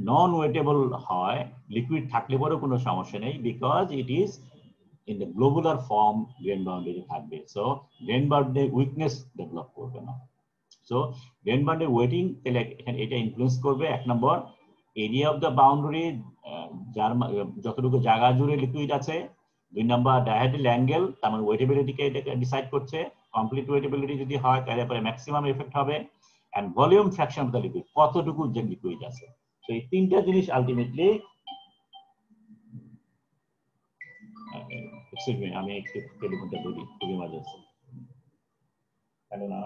S1: নন ওয়েটেবল হয়, লিকুইড থাকলে পরেও কোনো সমস্যা নেই, because it is in the globular form grain boundary থাকবে, সো গ্রেন বাউন্ডারি উইকনেস ডেভেলপ করবে না। সো গ্রেন বাউন্ডারি ওয়েটিং তাহলে এখানে এটা ইনফ্লুয়েন্স করবে 1 নম্বর এরিয়া অফ দ্য বাউন্ডারি, যার যতটুকু জায়গা জুড়ে লিকুইড আছে। 2 নম্বর ডায়াহেড্রাল অ্যাঙ্গেল, তার মানে ওয়েটেবিলিটিকে এটা ডিসাইড করছে। কমপ্লিট ওয়েটেবিলিটি যদি হয় তাহলে পরে ম্যাক্সিমাম এফেক্ট হবে। and volume fraction of the liquid, কতটুকু যে লিকুইড আছে। সো এই তিনটা জিনিস আলটিমেটলি, এক্সকিউজ মি আমি একটু টেলিফোনটা বলি, খুবই মজা আছে। হ্যালো না,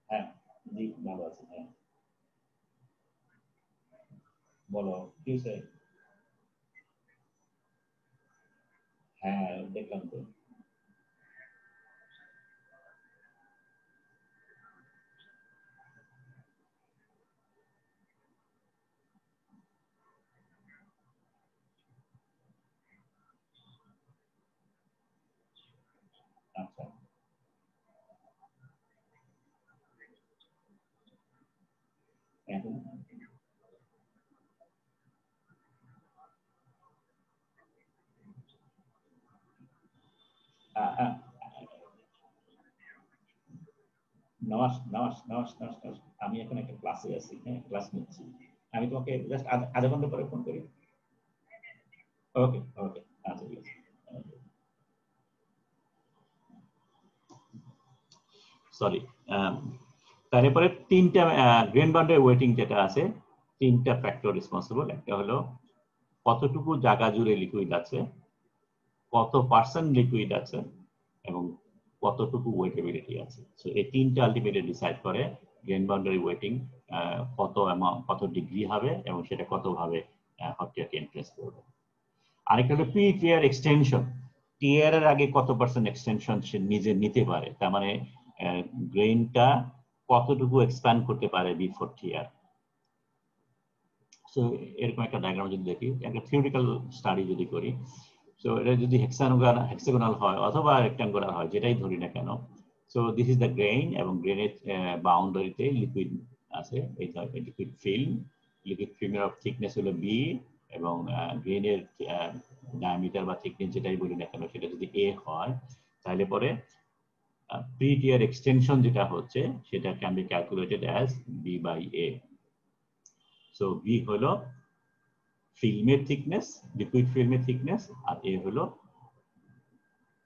S1: হ্যাঁ জি ভালো আছে, হ্যাঁ বলো কি স্যার। হ্যাঁ দেখলাম তো। আচ্ছা এখন নমস্কার, আমি এখন একটা ক্লাসে আছি, হ্যাঁ ক্লাস নিচ্ছি। আমি তোমাকে জাস্ট আধা ঘন্টা পরে ফোন করি। ওকে ওকে, আচ্ছা ঠিক আছে। সরি, তারপরে তিনটা গ্রেন বাউন্ডারি ওয়েটিং যেটা আছে, তিনটা ফ্যাক্টর রেসপন্সিবল। একটা হলো কতটুকু জায়গা জুড়ে লিকুইড আছে, কত পার্সেন্ট লিকুইড আছে, এবং কতটুকু ওয়েটেবিলিটি আছে। সো এই তিনটা আলটিমেটলি ডিসাইড করে গ্রেন বাউন্ডারি ওয়েটিং কত অ্যামাউন্ট, কত ডিগ্রি হবে, এবং সেটা কতভাবে হট টিয়ারকে ইনফ্লুয়েন্স করবে। আরেকটা হলো প্রি টিয়ার এক্সটেনশন, টিয়ারের আগে কত পার্সেন্ট এক্সটেনশন সে নিজে নিতে পারে, তার মানে গ্রেইনটা কতটুকু এক্সপ্যান্ড করতে পারে বিফোর টিয়ার। সো এরকম একটা ডায়াগ্রাম যদি দেখি, একটা থিওরিক্যাল স্টাডি যদি করি, সো এটা যদি হেক্সাগোনাল হয় অথবা রেক্ট্যাঙ্গুলার হয়, যেটাই ধরি না কেন, so this is the grain, এবং গ্রেইনের বাউন্ডারিতে লিকুইড আছে, এই লিকুইড ফিল্ম। লিকুইড ফিল্মের অফ থিকনেস হলো বি, এবং গ্রেইনের ডায়ামিটার বা থিকনেস যেটাই বলি না কেন সেটা যদি এ হয়, তাহলে পরে প্রি-টিয়ার এক্সটেনশন যেটা হচ্ছে সেটা can be calculated as b by a. So b হলো ফিল্মের থিকনেস, লিকুইড ফিল্মের থিকনেস, আর এ হলো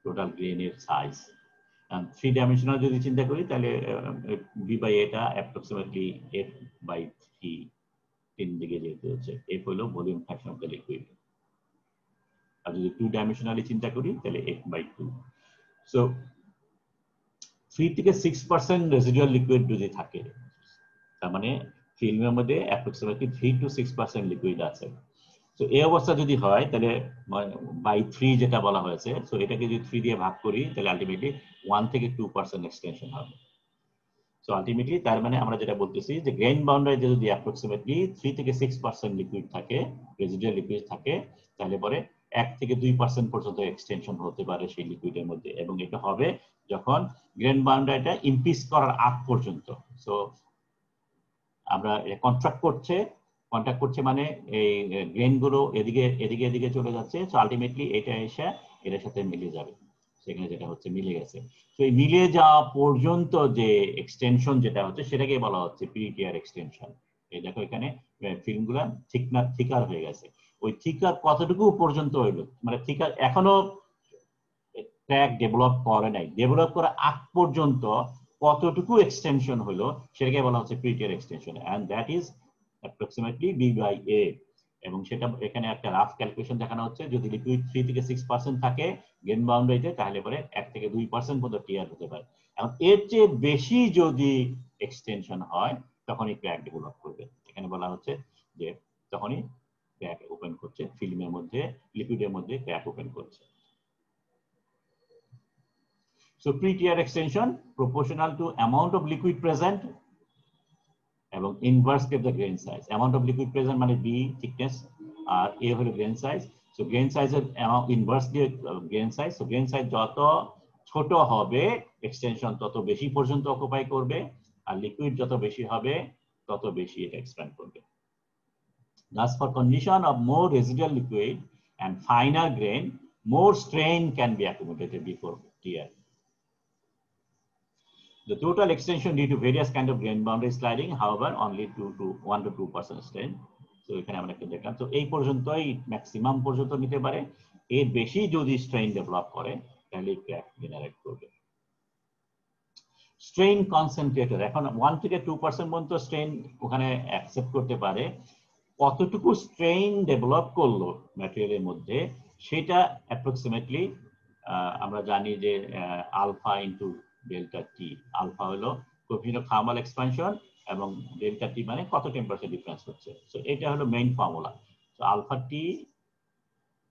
S1: টোটাল গ্রেইনের সাইজ। 3 ডাইমেনশনাল যদি চিন্তা করি তাহলে বি বাই এটা অ্যাপ্রক্সিমেটলি এফ বাই 3, 3 দিকে যেতে হচ্ছে, এফ হলো volume fraction of the liquid. আর যদি 2 ডাইমেনশনালি চিন্তা করি তাহলে এফ বাই 2। সো 3 থেকে 6% রেসিডুয়াল লিকুইড যদি থাকে, তার মানে ফিল্মের মধ্যে অ্যাপ্রক্সিমেটলি 3 to 6% লিকুইড আছে। তো এই অবস্থা যদি হয় তাহলে বাই 3 যেটা বলা হয়েছে, সো এটাকে যদি 3 দিয়ে ভাগ করি তাহলে আলটিমেটলি 1 থেকে 2% এক্সটেনশন হবে। সো আলটিমেটলি তার মানে আমরা যেটা বলতেছি যে গ্রেইন বাউন্ডারিতে যদি অ্যাপ্রক্সিমেটলি 3 থেকে 6% লিকুইড থাকে, রেসিডুয়াল লিকুইড থাকে, তাহলে পরে 1 থেকে 2% পর্যন্ত এক্সটেনশন হতে পারে সেই লিকুইডের মধ্যে, এবং এটা হবে যখন গ্রেইন বাউন্ডারিটা ইনক্রিজ করার আগ পর্যন্ত। সো আমরা কন্ট্রাক্ট করছে মানে এই গ্রেন গুলো এদিকে এদিকে এদিকে চলে যাচ্ছে। সো আলটিমেটলি এটা এসে এর সাথে মিলে যাবে, সেখানে যেটা হচ্ছে মিলে গেছে। তো এই মিলে যাওয়া পর্যন্ত যে এক্সটেনশন যেটা হচ্ছে সেটাকে বলা হচ্ছে প্রি-টিয়ার এক্সটেনশন। এই দেখো এখানে ফিল্মগুলো থিকার হয়ে গেছে। ওই থিকার কতটুকু পর্যন্ত হইলো, মানে থিকার এখনো ক্র্যাক ডেভেলপ করে নাই, ডেভেলপ করার আগ পর্যন্ত কতটুকু এক্সটেনশন হলো সেটাকে বলা হচ্ছে pre-tear extension, and that is approximately b by a. এবং সেটা এখানে একটা রাফ ক্যালকুলেশন দেখানো হচ্ছে, যদি লিকুইড 3 থেকে 6% থাকে গ্রেইন বাউন্ডারিতে, তাহলে পরে 1 থেকে 2% পর্যন্ত টিয়ার হতে পারে। এবং এর চেয়ে বেশি যদি এক্সটেনশন হয় তখনই ক্র্যাক ডেভেলপ করবে। এখানে বলা হচ্ছে যে তখনই ক্র্যাক ওপেন করছে, ফিল্মের মধ্যে লিকুইডের মধ্যে ক্র্যাক ওপেন করছে। So pre-tier extension proportional to amount of liquid present এবং inverse of the grain size. Amount of liquid present মানে B thickness আর A হলো grain size. So grain size এর inverse দিয়ে grain size. So grain size যত ছোট হবে extension তত বেশি পর্যন্ত অকুপাই করবে, আর liquid যত বেশি হবে তত বেশি এটা expand করবে। Thus for condition of more residual liquid and finer grain, more strain can be accumulated before tier. The total extension due to various kind of grain boundary sliding, however, only 1 to 2% strain. So এখানে আমরা একটা দেখলাম, তো এই পর্যন্তই ম্যাক্সিমাম পর্যন্ত নিতে পারে। এর বেশি যদি স্ট্রেইন ডেভেলপ করে তাহলে ক্র্যাক জেনারেট করবে। স্ট্রেইন কনসেন্ট্রেটর এখন 1 থেকে 2% পর্যন্ত স্ট্রেইন ওখানে অ্যাকসেপ্ট করতে পারে। কতটুকু স্ট্রেইন ডেভেলপ করলো ম্যাটেরিয়ালের মধ্যে সেটা অ্যাপ্রক্সিমেটলি আমরা জানি যে alpha into delta t. Alpha হলো কোএফিসিয়েন্ট অফ থার্মাল এক্সপানশন এবং ডেল্টা টি মানে কত টেম্পারেচার ডিফারেন্স হচ্ছে। সো এটা হলো main formula. So alpha t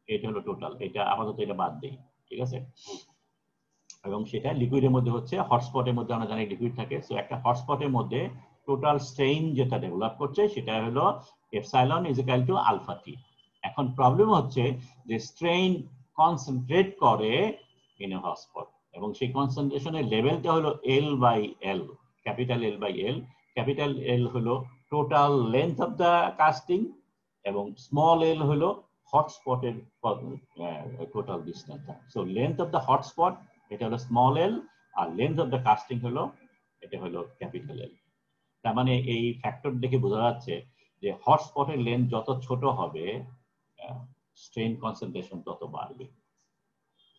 S1: এটা হলো টোটাল, এটা আপাতত এটা বাদ দেই, ঠিক আছে। এবং সেটা লিকুইডের মধ্যে হচ্ছে, হটস্পটের মধ্যে আমরা জানি লিকুইড থাকে। সো একটা হটস্পটের মধ্যে টোটাল স্ট্রেইন যেটা ডেভেলপ করছে সেটা হলো epsilon is equal to alpha t. এখন প্রবলেম হচ্ছে যে স্ট্রেইন কনসেন্ট্রেট করে ইন এ হটস্পট, এবং সেই কনসেন্ট্রেশনের লেভেলটা হলো L by L, capital L by L. Capital L হলো total length of the casting এবং স্মল এল হলো হটস্পটের total distance. So length of the hotspot এটা হলো স্মল এল, আর লেন্থ অফ দ্য কাস্টিং হলো এটা হলো ক্যাপিটাল এল। তার মানে এই ফ্যাক্টর দেখে বোঝা যাচ্ছে যে হটস্পটের লেন্থ যত ছোট হবে স্ট্রেন কনসেন্ট্রেশন তত বাড়বে।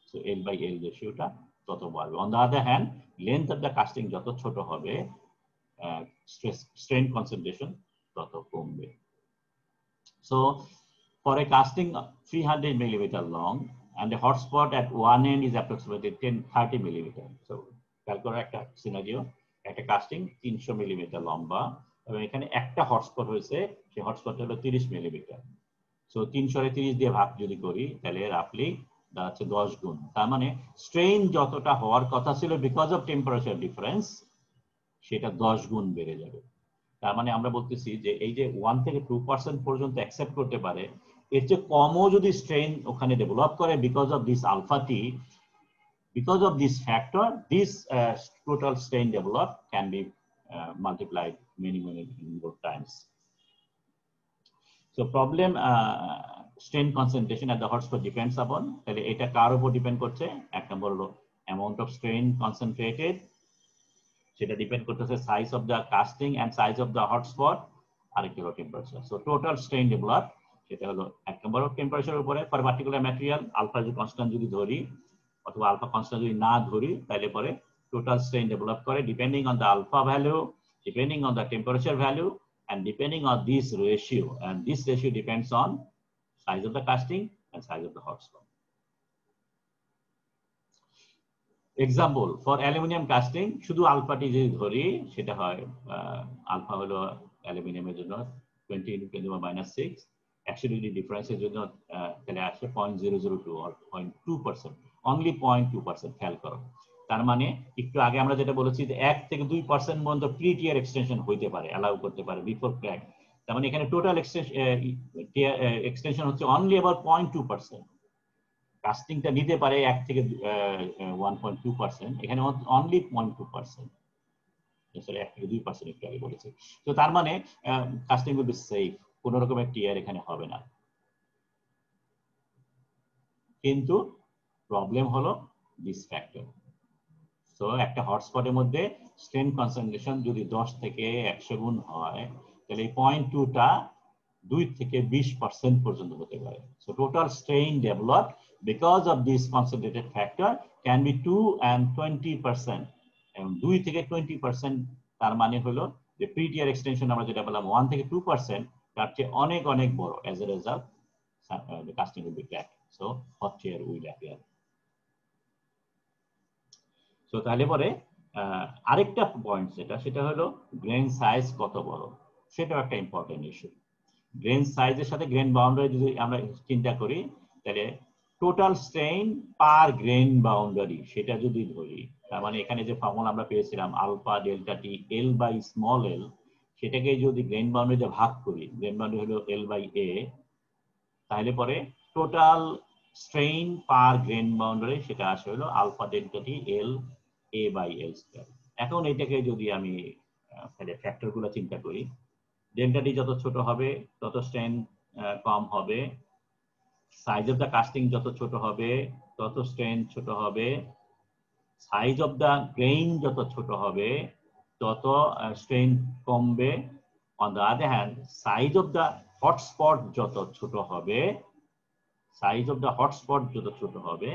S1: সো এল বাই এল রেশিওটা তত বাড়বে। On the other hand length of the casting যত ছোট হবে স্ট্রেন কনসেন্ট্রেশন তত কমবে। So for a casting 300 millimeter long and the hotspot at one end is approximately 30 millimeter. So calculate একটা সিনারিও, একটা কাস্টিং 300 মিলিমিটার লম্বা এবং এখানে একটা হটস্পট হয়েছে, সেই হটস্পট হলো 30 মিলিমিটার। সো 330 দিয়ে ভাগ যদি করি তাহলে রাফলি দাঁড়াচ্ছে 10 গুণ। তার মানে স্ট্রেইন যতটা হওয়ার কথা ছিল বিকজ অফ টেম্পারেচার ডিফারেন্স সেটা 10 গুণ বেড়ে যাবে। তার মানে আমরা বলতেছি যে এই যে 1 থেকে 2% পর্যন্ত অ্যাকসেপ্ট করতে পারে, এর চেয়ে কমও যদি স্ট্রেইন ওখানে ডেভেলপ করে because of this alpha t, Because of this factor, this total strain developed can be multiplied many more times. So problem strain concentration at the hotspot depends upon, তাহলে এটা কার উপর ডিপেন্ড করছে? এক নম্বর হলো amount of strain concentrated, সেটা ডিপেন্ড করতেছে size of the casting and size of the hotspot, আরেকটি হলো temperature. So total strain develop, সেটা হলো এক নম্বর টেম্পারেচারের উপরে ফর পার্টিকুলার ম্যাটেরিয়াল, আলফা যদি কনস্ট্যান্ট যদি ধরি অথবা আলফা কনস্ট্যান্ট যদি না ধরি, তাহলে পরে টোটাল স্ট্রেন ডেভেলপ করে depending on the alpha value, depending on the temperature value, and depending on this ratio, and this ratio depends on size of the casting and size of the hotspot. Example, for aluminum casting শুধু আলফাটি যদি ধরি, সেটা হয় আলফা হলো অ্যালুমিনিয়ামের জন্য 20 × 10⁻⁶, 100 ডিগ্রি ডিফারেন্সের জন্য তাহলে আসে 0.002 or 0.2%, অনলি 0.2%। খেয়াল করো, তার মানে একটু আগে আমরা যেটা বলেছি যে 1 থেকে 2% পর্যন্ত প্রি টিয়ার এক্সটেনশন হইতে পারে, অ্যালাউ করতে পারে বিফোর ক্র্যাক। তার মানে এখানে টোটাল এক্সটেনশন হচ্ছে অনলি अबाउट 0.2%। কাস্টিংটা নিতে পারে 1 থেকে 1.2%, এখানে অনলি 0.2%, সরি 1 থেকে 2% একটু আগে বলেছি। তো তার মানে কাস্টিং উইল বি সেফ, কোনো রকমের টিয়ার এখানে হবে না। কিন্তু প্রবলেম হলো দিস ফ্যাক্টর। সো একটা হটস্পটের মধ্যে স্ট্রেন কনসেন্ট্রেশন যদি 10 থেকে 100 গুণ হয়, তাহলে এই 0.2টা 2 থেকে 20% পর্যন্ত হতে পারে। So total strain developed because of this concentrated factor can be 2 and 20%, এবং 2 থেকে 20% তার মানে হলো যে প্রি টিয়ার এক্সটেনশন আমরা যেটা বললাম 1 থেকে 2%, তার চেয়ে অনেক বড়। as a result the casting will be cracked, so hot tear will appear. So তাহলে পরে আরেকটা পয়েন্ট সেটা হলো গ্রেন সাইজ কত বড়, সেটাও একটা ইম্পর্টেন্ট ইস্যু। গ্রেন সাইজের সাথে গ্রেন বাউন্ডারি যদি আমরা চিন্তা করি, তাহলে total strain per grain boundary সেটা যদি ধরি, তার মানে এখানে যে ফর্মুলা আমরা পেয়েছিলাম alpha delta t l by small l, সেটাকে যদি গ্রেন বাউন্ডারিতে ভাগ করি, গ্রেন বাউন্ডারি হলো এল বাই এ, তাহলে পরে total strain per grain boundary সেটা আসে হলো alpha delta t l a by l square. এখন এটাকে যদি আমি ফ্যাক্টর গুলো চিন্তা করি, ডেল্টা টি যত ছোট হবে তত স্ট্রেন কম হবে, সাইজ অফ দ্য কাস্টিং যত ছোট হবে তত স্ট্রেন ছোট হবে, সাইজ অফ দ্য গ্রেইন যত ছোট হবে তত স্ট্রেন কমবে। On the other hand size of the hotspot যত ছোট হবে, সাইজ অফ দ্য হটস্পট যত ছোট হবে,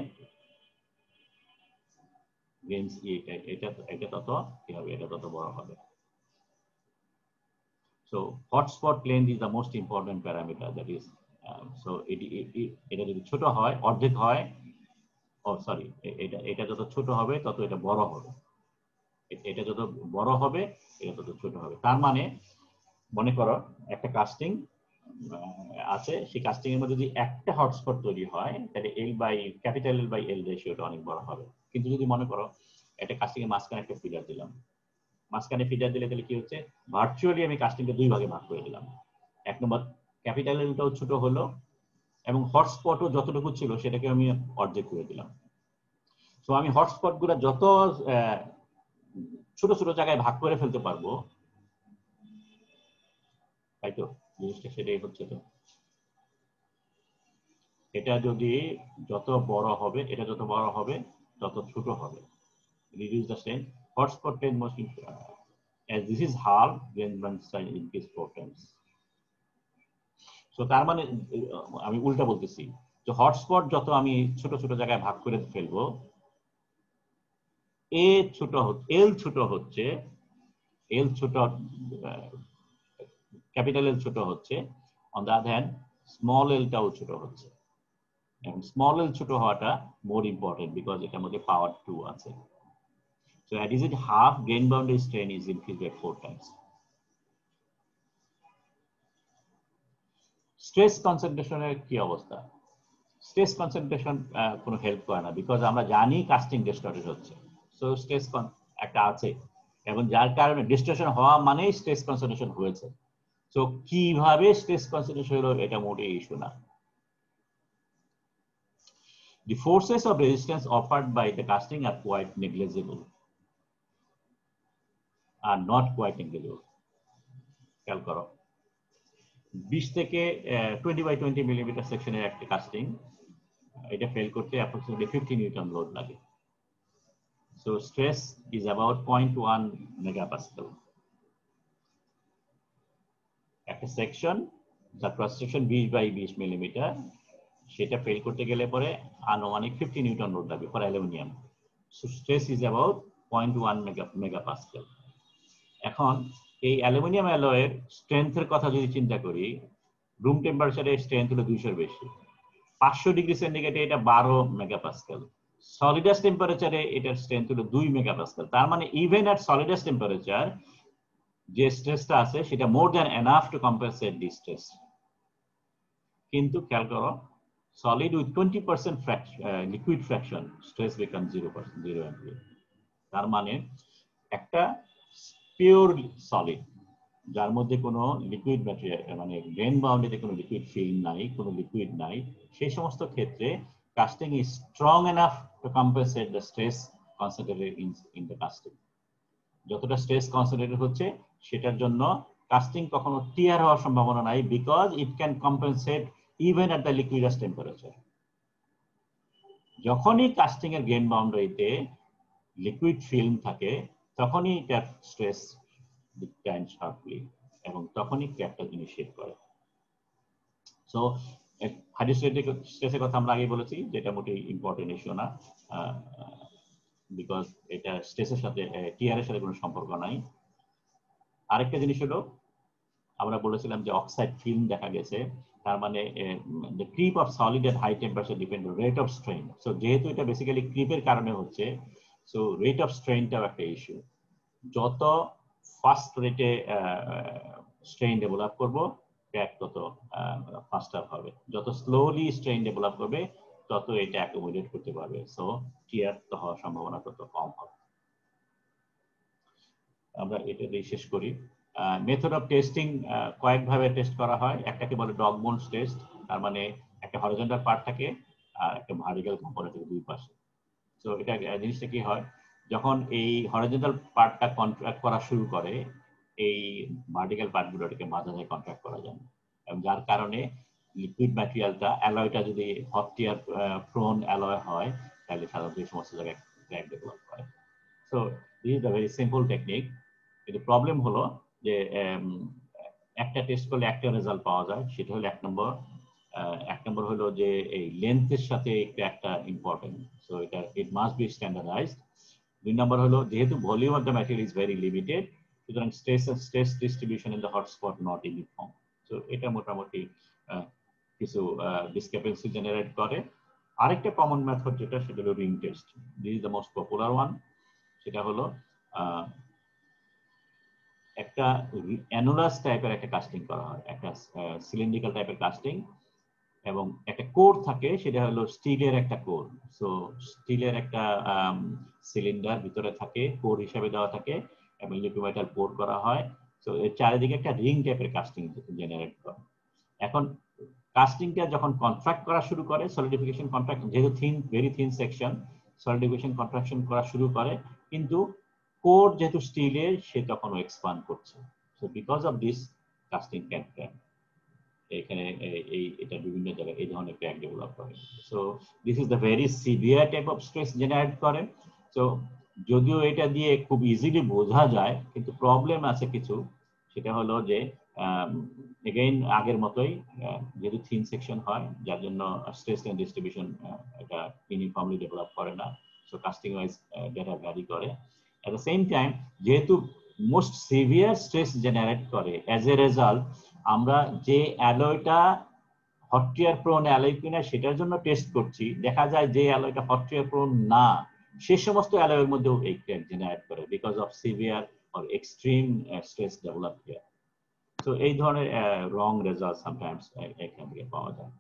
S1: এটা তত কি হবে, এটা তত বড় হবে। So hotspot length is the most important parameter, that is so এটা যদি ছোট হয় অর্ধেক হয়, সরি এটা যত ছোট হবে তত এটা বড় হবে, এটা যত বড় হবে এটা তত ছোট হবে। তার মানে মনে করো একটা কাস্টিং আছে, সেই কাস্টিং এর মধ্যে যদি একটা হটস্পট তৈরি হয়, তাহলে L by capital L by L রেশিওটা অনেক বড় হবে। কিন্তু যদি মনে করো একটা কাস্টিং এর মাঝখানে একটা ফিডার দিলাম, মাঝখানে ফিডার দিলে তাহলে কি হচ্ছে, ভার্চুয়ালি আমি কাস্টিংকে 2 ভাগে ভাগ করে দিলাম। এক নম্বর ক্যাপিটাল এলটাও ছোট হলো এবং হটস্পটও যতটুকু ছিল সেটাকে আমি অর্ধেক করে দিলাম। সো আমি হটস্পট গুলো যত ছোট ছোট জায়গায় ভাগ করে ফেলতে পারবো, তাই তো জিনিসটা সেটাই হচ্ছে। তো এটা যদি যত বড় হবে, এটা যত বড় হবে তত ছোট হবে, reduce the strain. Hotspot length most as this is half, then one size increase 4 times. So তার মানে আমি উল্টা বলতেছি, যে হটস্পট যত আমি ছোট ছোট জায়গায় ভাগ করে ফেলবো, এল ছোট হচ্ছে, এল ছোট ক্যাপিটাল এল ছোট হচ্ছে, on the other hand small এলটাও ছোট হচ্ছে। এবং স্মল এল ছোট হওয়াটা মোর ইম্পর্টেন্ট, বিকজ এটার মধ্যে পাওয়ার 2 আছে। So at is it half, grain boundary strain is increased by 4 times. Stress concentration এর কি অবস্থা? স্ট্রেস কনসেন্ট্রেশন কোনো হেল্প করে না, বিকজ আমরা জানি কাস্টিং ডিস্টর্টেড হচ্ছে। সো স্ট্রেস একটা আছে, এবং যার কারণে ডিস্টর্শন হওয়া মানেই স্ট্রেস কনসেন্ট্রেশন হয়েছে। সো কিভাবে স্ট্রেস কনসেন্ট্রেশন হলো এটা মোটেই ইস্যু না। The forces of resistance offered by the casting are quite negligible, are not quite negligible. খেয়াল করো 20 থেকে 20 by 20 মিলিমিটার সেকশনের একটা কাস্টিং, এটা ফেল করতে অ্যাপ্রক্সিমেটলি 50 নিউটন লোড লাগে। So stress is about 0.1 megapascal. একটা সেকশন যার ক্রস সেকশন 20 by 20 মিলিমিটার, সেটা ফেল করতে গেলে পরে আনুমানিক 50 নিউটন লোড লাগবে for aluminium. So stress is about 0.1 megapascal. এখন এই অ্যালুমিনিয়াম অ্যালয়ের স্ট্রেংথের কথা যদি চিন্তা করি, রুম টেম্পারেচারে স্ট্রেংথ হলো 200 এর বেশি, 500 ডিগ্রি সেন্টিগ্রেডে এটা 12 মেগাপাস্কেল, সলিডাস টেম্পারেচারে এটার স্ট্রেংথ হলো 2 মেগাপাস্কেল। তার মানে ইভেন এট সলিডাস টেম্পারেচার যে স্ট্রেসটা আছে সেটা more than enough to compensate the stress. কিন্তু খেয়াল করো solid with 20% liquid fraction stress become 0%, 0 ampere. তার মানে একটা পিওর সলিড যার মধ্যে কোনো লিকুইড ম্যাটেরিয়াল মানে গ্রেন বাউন্ডারিতে কোনো লিকুইড ফিল্ম নাই, কোনো লিকুইড নাই, সেই সমস্ত ক্ষেত্রে casting is strong enough to compensate the stress concentrated in the casting. যতটা স্ট্রেস কনসেন্ট্রেটেড হচ্ছে সেটার জন্য কাস্টিং কখনো টিয়ার হওয়ার সম্ভাবনা নাই, because it can compensate even at the liquidus temperature. যখনই কাস্টিং এর গ্রেন বাউন্ডারিতে লিকুইড ফিল্ম থাকে তখনই তার স্ট্রেস ডিক্লাইন শার্পলি এবং তখনই ক্র্যাকটা ইনিশিয়েট করে। সো হাইড্রোস্ট্যাটিক স্ট্রেসের কথা আমরা আগে বলেছি, যেটা মোটেই ইম্পর্টেন্ট ইস্যু না, বিকজ এটা স্ট্রেসের সাথে টিআর এর সাথে কোনো সম্পর্ক নাই। আরেকটা জিনিস হলো আমরা বলেছিলাম যে অক্সাইড ফিল্ম দেখা গেছে, তার মানে the creep of solid at high temperature depend on rate of strain. So যেহেতু এটা বেসিক্যালি ক্রিপের কারণে হচ্ছে, সো রেট অফ স্ট্রেইনটাও একটা ইস্যু। যত ফাস্ট রেটে স্ট্রেইন ডেভেলপ করব ক্র্যাক তত ফাস্টার হবে, যত স্লোলি স্ট্রেইন ডেভেলপ করবে তত এটা অ্যাকোমোডেট করতে পারবে, সো টিয়ার তো হওয়ার সম্ভাবনা তত কম হবে। আমরা এটা দিয়ে শেষ করি। মেথড অফ টেস্টিং কয়েকভাবে টেস্ট করা হয়। একটাকে বলে ডগ বোনস টেস্ট, তার মানে একটা হরিজন্টাল পার্ট থাকে আর একটা ভার্টিক্যাল কম্পোনেন্ট থাকে দুই পাশে। সো এটা জিনিসটা কি হয়, যখন এই হরিজন্টাল পার্টটা কন্ট্রাক্ট করা শুরু করে, এই ভার্টিক্যাল পার্টগুলোকে মাঝে মাঝে কন্ট্রাক্ট করা যায়, এবং যার কারণে লিকুইড ম্যাটেরিয়ালটা অ্যালয়টা যদি হট টিয়ার প্রোন অ্যালয় হয় তাহলে সাধারণত এই সমস্ত জায়গায় ক্র্যাক ডেভেলপ করে। So this is a very simple technique, কিন্তু প্রবলেম হলো যে একটা টেস্ট করলে একটা রেজাল্ট পাওয়া যায়, সেটা হলো এক নম্বর হলো যে এই লেন্থের সাথে একটা ইম্পর্টেন্ট, সো এটা ইট মাস্ট বি স্ট্যান্ডার্ডাইজড। দুই নম্বর হলো যেহেতু volume of the material is very limited, সুতরাং stress distribution in the hotspot not uniform. So এটা মোটামুটি কিছু ডিসক্রিপেন্সি জেনারেট করে। আরেকটা কমন মেথড যেটা, সেটা হলো ring test. This is the most popular one. সেটা হলো একটা অ্যানুলাস টাইপের একটা কাস্টিং করা হয়, একটা সিলিন্ড্রিক্যাল টাইপের কাস্টিং, এবং একটা কোর থাকে, সেটা হলো স্টিলের একটা কোর। সো স্টিলের একটা সিলিন্ডার ভিতরে থাকে, কোর হিসাবে দেওয়া থাকে এবং লিকুইড মেটাল পোর করা হয়। সো এর চারিদিকে একটা রিং টাইপের কাস্টিং জেনারেট করে। এখন কাস্টিংটা যখন কন্ট্রাক্ট করা শুরু করে, সলিডিফিকেশন কন্ট্রাক্ট, যেহেতু very thin section, solidification contraction করা শুরু করে, কিন্তু কোর যেহেতু স্টিলের সে তখনও এক্সপান্ড করছে। So because of this casting can crack. এখানে এটা বিভিন্ন জায়গায় এই ধরনের ক্র্যাক ডেভেলপ করে। So this is the very severe type of stress generate করে। সো যদিও এটা দিয়ে খুব ইজিলি বোঝা যায়, কিন্তু প্রবলেম আছে কিছু। সেটা হলো যে এগেইন আগের মতোই, যেহেতু থিন সেকশন হয়, যার জন্য স্ট্রেস ডিস্ট্রিবিউশন এটা ইউনিফর্মলি ডেভেলপ করে না। So casting wise data vary করে। এট দ্য সেম টাইম যেহেতু মোস্ট সিভিয়ার স্ট্রেস জেনারেট করে, অ্যাজ এ রেজাল্ট আমরা যে অ্যালয়টা হট টিয়ার প্রোন অ্যালয় কিনা সেটার জন্য টেস্ট করছি, দেখা যায় যে অ্যালয়টা হট টিয়ার প্রোন না, সে সমস্ত অ্যালয়ের মধ্যেও এই ক্র্যাক জেনারেট করে, because of severe or extreme stress develop here. তো এই ধরনের রং রেজাল্ট সামটাইমস এখান থেকে পাওয়া যায়।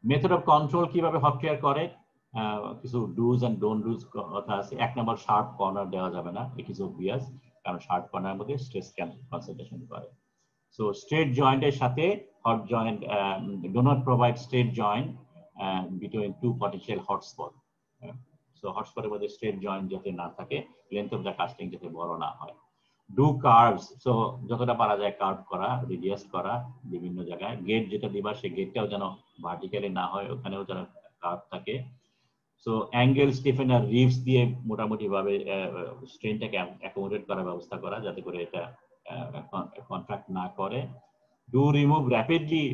S1: মেথড অফ কন্ট্রোল কিভাবে হট টিয়ার করে, কিছু ডুজ এন্ড ডোন্ট ডুজ কথা আছে। এক নম্বর, শার্প কর্নার দেওয়া যাবে না, ইট ইজ অবভিয়াস, কারণ শার্প কর্নারের মধ্যে স্ট্রেস কনসেন্ট্রেশন করে। সো স্ট্রেট জয়েন্টের সাথে hot joint, do not provide straight joint between two potential hotspot. So hotspot এর মধ্যে straight joint যাতে না থাকে, length of the casting যাতে বড় না হয়. Do curves, so যতটা পারা যায় কার্ভ করা, রিডিউস করা বিভিন্ন জায়গায়। গেট যেটা দিবা সেই গেটটাও যেন ভার্টিক্যালি না হয়, ওখানেও যেন কার্ভ থাকে। সো অ্যাঙ্গেল স্টিফেনার রিভস দিয়ে মোটামুটি ভাবে স্ট্রেনটাকে অ্যাকোমোডেট করার ব্যবস্থা করা যাতে করে এটা কন্ট্রাক্ট না করে। Do remove rapidly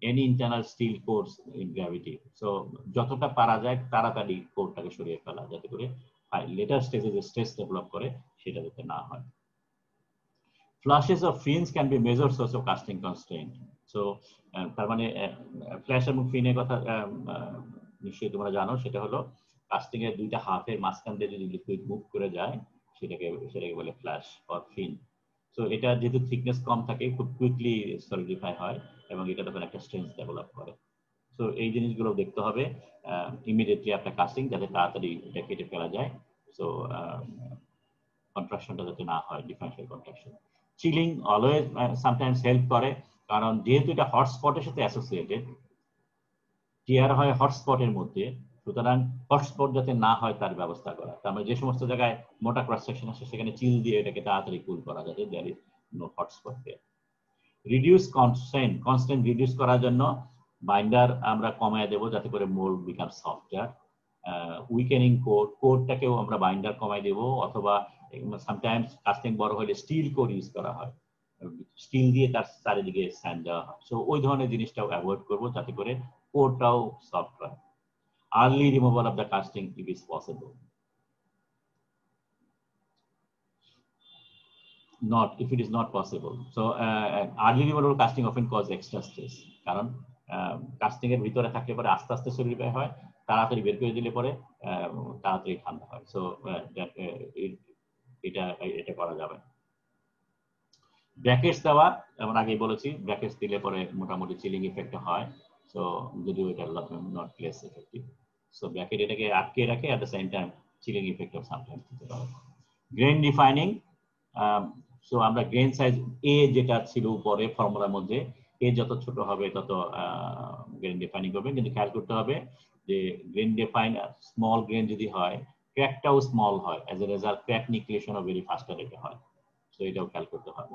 S1: any internal steel cores in gravity, so যতটা পারা যায় তাড়াতাড়ি কোরটাকে সরিয়ে ফেলা যাতে করে লেটার স্টেজে যে স্ট্রেস ডেভেলপ করে সেটা যাতে না হয়। Flashes of fins can be major source of casting constraint. So তার মানে ফ্ল্যাশ এবং ফিনের কথা নিশ্চয়ই তোমরা জানো, সেটা হলো কাস্টিং এর দুইটা হাফের মাঝখান দিয়ে যদি লিকুইড মুভ করে যায় সেটাকে বলে ফ্ল্যাশ অর ফিন। সো এটা যেহেতু থিকনেস কম থাকে খুব কুইকলি সলিডিফাই হয় এবং এটা তখন একটা স্ট্রেংথ ডেভেলপ করে। সো এই জিনিসগুলো দেখতে হবে ইমিডিয়েটলি আপনার কাস্টিং যাতে তাড়াতাড়ি এটা কেটে ফেলা যায়। সো কন্ট্রাকশনটা যাতে না হয়, differential contraction. Chilling always sometimes help করে, কারণ যেহেতু এটা হটস্পটের সাথে অ্যাসোসিয়েটেড, টিয়ার হয় হটস্পটের মধ্যে, সুতরাং হটস্পট যাতে না হয় তার ব্যবস্থা করা। তার মানে যে সমস্ত জায়গায় মোটা ক্রস সেকশন আছে সেখানে চিল দিয়ে এটাকে তাড়াতাড়ি কুল করা যাতে there is no hotspot there. Reduce constant reduce করার জন্য বাইন্ডার আমরা কমায় দেবো যাতে করে মোল্ড বিকাম সফটওয়্যার। উইকেনিং কোডটাকেও আমরা বাইন্ডার কমাই দেবো, অথবা সামটাইমস কাস্টিং বড় হলে স্টিল কোড ইউজ করা হয়, স্টিল দিয়ে তার চারিদিকে স্যান্ড দেওয়া হয়। সো ওই ধরনের জিনিসটাও অ্যাভয়েড করবো যাতে করে কোডটাও সফট হয়। Early removal of the casting if is possible, not if it is not possible. So early removal casting often cause extra stress, কারণ কাস্টিং এর ভিতরে থাকলে পরে আস্তে আস্তে শরীর বের হয়, তাড়াতাড়ি বের করে দিলে পরে তাড়াতাড়ি ঠান্ডা হয়। সো এটা করা যাবে। ব্র্যাকেটস দেওয়া, যেমন আগেই বলেছি, ব্র্যাকেটস দিলে পরে মোটামুটি চিলিং ইফেক্ট হয়। সো যদিও এটা not less effective. So bracket এটাকে আটকে রাখে, at the same time chilling effect sometimes দিতে পারে। গ্রেন ডিফাইনিং, সো আমরা গ্রেন সাইজ এ যেটা ছিল উপরে ফর্মুলার মধ্যে, এ যত ছোট হবে তত গ্রেন ডিফাইনিং করবে, কিন্তু খেয়াল করতে হবে যে গ্রেন ডিফাইন স্মল গ্রেন যদি হয় ক্র্যাকটাও স্মল হয়, অ্যাজ এ রেজাল্ট ক্র্যাক নিউক্লিয়েশনও ভেরি ফাস্টার রেটে হয়। সো এটাও খেয়াল করতে হবে।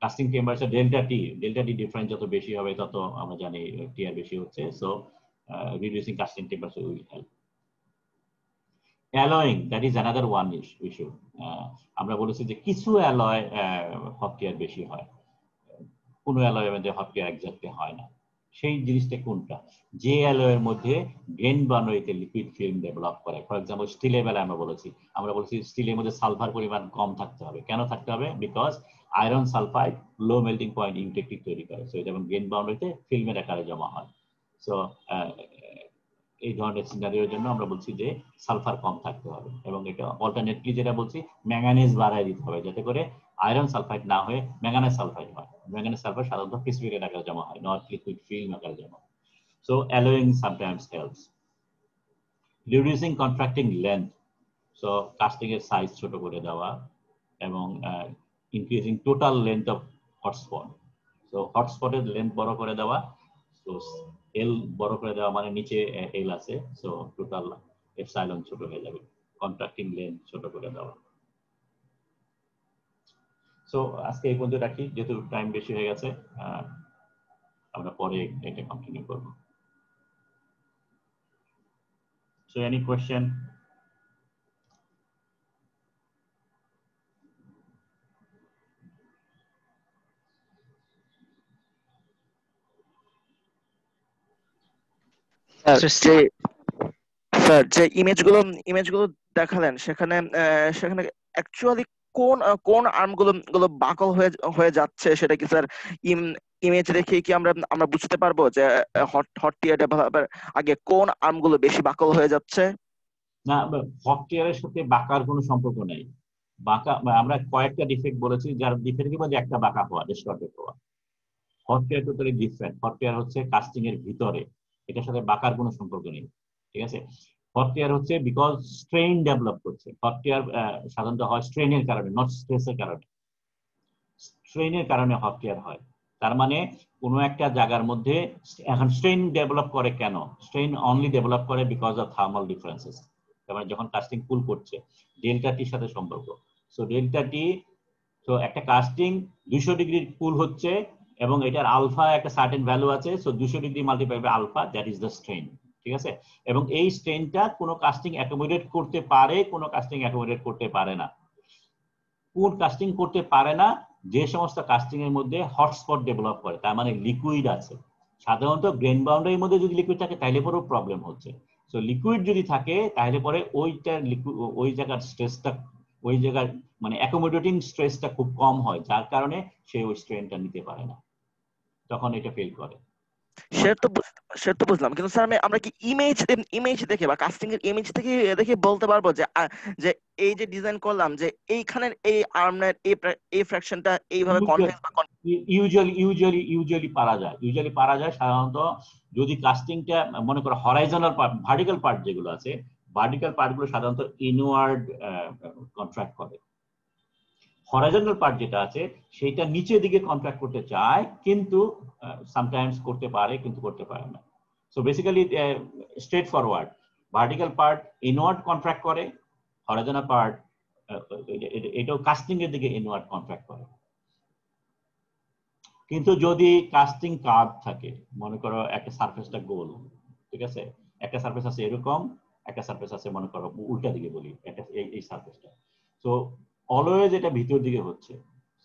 S1: Casting temperature delta T difference যত বেশি হবে তত আমরা জানি টিআর বেশি হচ্ছে। So reducing casting temperature will help. Alloying, that is another one issue. আমরা বলেছি যে কিছু অ্যালয় হট টিয়ার বেশি হয়, কোনো অ্যালয়ের মধ্যে হট টিয়ার এক্স্যাক্টলি হয় না। সেই জিনিসটা কোনটা? যে অ্যালয়ের মধ্যে গ্রেন বাউন্ডারিতে লিকুইড ফিল্ম ডেভেলপ করে। ফর এক্সাম্পল স্টিলের বেলায় আমরা বলেছি স্টিলের মধ্যে সালফার পরিমাণ কম থাকতে হবে। কেন থাকতে হবে? Because iron sulphide low melting point eutectic তৈরি করে। সো এটা গ্রেন বাউন্ডারিতে ফিল্মের আকারে জমা হয়। সো এই ধরনের সিনারিওর জন্য আমরা বলছি যে সালফার কম থাকতে হবে, এবং এটা অল্টারনেটলি যেটা বলছি ম্যাঙ্গানিজ বাড়ায় দিতে হবে যাতে করে আয়রন সালফাইড না হয়ে ম্যাঙ্গানিজ সালফাইড হয়। ম্যাঙ্গানিজ সালফাইড সাধারণত প্রিসিপিটেট আকারে জমা হয়, নট লিকুইড ফিল্ম আকারে জমা হয়। So alloying sometimes helps. Reducing contracting length, so casting এর সাইজ ছোট করে দেওয়া এবং increasing total length of hotspot. So হটস্পটের লেন্থ বড় করে দেওয়া, সো এল বড় করে দেওয়া মানে নিচে এল আছে, সো টোটাল এপসাইলন ছোট হয়ে যাবে, কন্ট্রাক্টিং লেন্থ ছোট করে দেওয়া। সো আজকে এই পর্যন্ত রাখি, যেহেতু টাইম বেশি হয়ে গেছে, আমরা পরে এটা কন্টিনিউ করব। So any question?
S2: স্যার যে ইমেজগুলো দেখালেন সেখানে অ্যাকচুয়ালি কোন আর্মগুলো বাকল হয়ে যাচ্ছে, সেটা কি স্যার ইমেজ দেখে কি আমরা বুঝতে পারবো যে হট টিয়ার ডেভেলপের আগে কোন আর্মগুলো বেশি বাকল হয়ে যাচ্ছে?
S1: না, হট টিয়ারের সাথে বাঁকার কোনো সম্পর্ক নেই। বাঁকা আমরা কয়েকটা ডিফেক্ট বলেছি, যার ডিফেক্টের মধ্যে একটা বাঁকা হওয়া, ডিস্টর্টেড হওয়া। হট টিয়ার টোটালি ডিফারেন্ট। হট টিয়ার হচ্ছে কাস্টিং এর ভিতরে, এটার সাথে বাঁকার কোনো সম্পর্ক নেই, ঠিক আছে? হট টিয়ার হচ্ছে বিকজ স্ট্রেইন ডেভেলপ করছে। হট টিয়ার সাধারণত হয় স্ট্রেইনের কারণে, নট স্ট্রেসের কারণে। স্ট্রেইনের কারণে হট টিয়ার হয়। তার মানে কোনো একটা জায়গার মধ্যে এখন স্ট্রেন ডেভেলপ করে কেন? স্ট্রেন অনলি ডেভেলপ করে বিকজ অফ থার্মাল ডিফারেন্সেস। তার মানে যখন কাস্টিং কুল করছে, ডেল্টা টির সাথে সম্পর্ক। সো ডেল্টা টি, তো একটা কাস্টিং 200 ডিগ্রি কুল হচ্ছে এবং এটার আলফা একটা সার্টেন ভ্যালু আছে, so 200 degree multiply by alpha, that is the strain. ঠিক আছে? এবং এই স্ট্রেনটা কোনো কাস্টিং অ্যাকোমোডেট করতে পারে, কোনো কাস্টিং অ্যাকোমোডেট করতে পারে না। কোন কাস্টিং করতে পারে না? যে সমস্ত কাস্টিং এর মধ্যে হটস্পট ডেভেলপ করে, তার মানে লিকুইড আছে। সাধারণত গ্রেন বাউন্ডারির মধ্যে যদি লিকুইড থাকে তাহলে পরেও প্রবলেম হচ্ছে। সো লিকুইড যদি থাকে তাহলে পরে ওইটার ওই জায়গার স্ট্রেসটা, ওই জায়গার মানে অ্যাকোমোডেটিং স্ট্রেসটা খুব কম হয়, যার কারণে সে ওই স্ট্রেনটা নিতে পারে না, তখন এটা ফেল করে।
S2: সেটা তো বুঝলাম, কিন্তু স্যার আমরা কি ইমেজ দেখে বা কাস্টিং এর ইমেজ থেকে দেখে বলতে পারবো যে যে এই যে ডিজাইন করলাম যে এইখানের এই আর্মের এই ফ্র্যাকশনটা এইভাবে কনভেক্স বা
S1: ইউজুয়ালি পারা যায় সাধারণত। যদি কাস্টিংটা মনে করো হরাইজনাল পার্ট, ভার্টিক্যাল পার্ট যেগুলো আছে, ভার্টিক্যাল পার্টগুলো সাধারণত ইনওয়ার্ড কন্ট্রাক্ট করে। হরাইজনাল পার্ট যেটা আছে সেটা নিচের দিকে কন্ট্রাক্ট করতে চায়, কিন্তু সামটাইমস করতে পারে, কিন্তু করতে পারে না। So basically straight forward, vertical part inward contract করে, হরাইজনাল পার্ট এটাও কাস্টিং এর দিকে ইনওয়ার্ড কন্ট্রাক্ট করে। কিন্তু যদি কাস্টিং কার্ভ থাকে, মনে করো একটা সারফেসটা গোল, ঠিক আছে, একটা সারফেস আছে এরকম, একটা সারফেস আছে মনে করো উল্টা দিকে বলি, একটা এই সারফেসটা, সো অলওয়েজ এটা ভিতর দিকে হচ্ছে।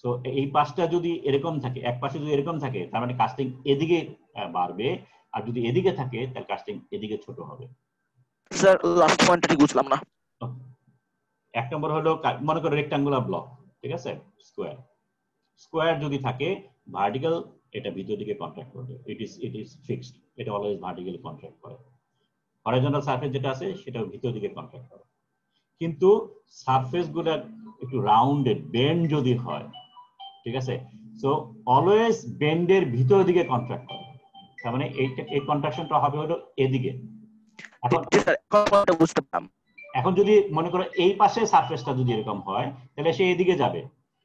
S1: সো এই পাশটা যদি এরকম থাকে, এক পাশে যদি এরকম থাকে, তার মানে কাস্টিং এদিকে বাড়বে, আর যদি এদিকে থাকে তাহলে কাস্টিং এদিকে ছোট হবে।
S2: স্যার লাস্ট পয়েন্টটি বুঝলাম না।
S1: এক নম্বর হলো মনে করো রেক্টাঙ্গুলার ব্লক, ঠিক আছে, স্কোয়ার। স্কোয়ার যদি থাকে ভার্টিক্যাল, এটা ভিতর দিকে কন্ট্রাক্ট করবে, ইট ইজ ফিক্সড, এটা অলওয়েজ ভার্টিক্যালি কন্ট্রাক্ট করে। হরাইজন্টাল সারফেস যেটা আছে সেটাও ভিতর দিকে কন্ট্রাক্ট করে। কিন্তু সারফেস গুলো একটু রাউন্ডেড, বেন্ড যদি হয়, ঠিক আছে, সো অলওয়েজ বেন্ডের ভিতর দিকে কন্ট্রাক্ট করে। তার মানে এই কন্ট্রাকশনটা হবে হলো এদিকে।
S2: বুঝতে পারলাম।
S1: এখন যদি মনে করো এই পাশে সারফেসটা যদি এরকম হয় তাহলে সে এদিকে যাবে,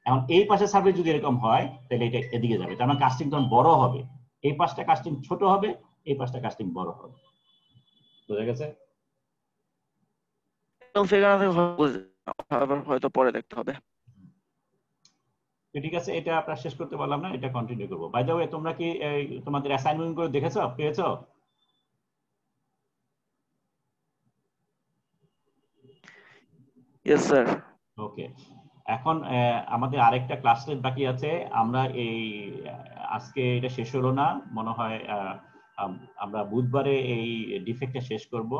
S1: এখন এই পাশে সারফেস যদি এরকম হয় তাহলে এটা এদিকে যাবে, তার মানে কাস্টিং তখন বড় হবে, এই পাশটা কাস্টিং ছোট হবে, এই পাশটা কাস্টিং বড় হবে। বুঝা গেছে?
S2: হয়তো পরে দেখতে হবে।
S1: ঠিক আছে, এটা আমরা শেষ করতে পারলাম না, এটা কন্টিনিউ করবো। বাই দ্য ওয়ে, তোমরা কি তোমাদের অ্যাসাইনমেন্ট গুলো দেখেছো, পেয়েছো?
S2: Yes sir.
S1: ওকে, এখন আমাদের আরেকটা ক্লাস টেস্ট বাকি আছে। আমরা এই আজকে এটা শেষ হলো না মনে হয়, আমরা বুধবারে এই ডিফেক্টটা শেষ করব।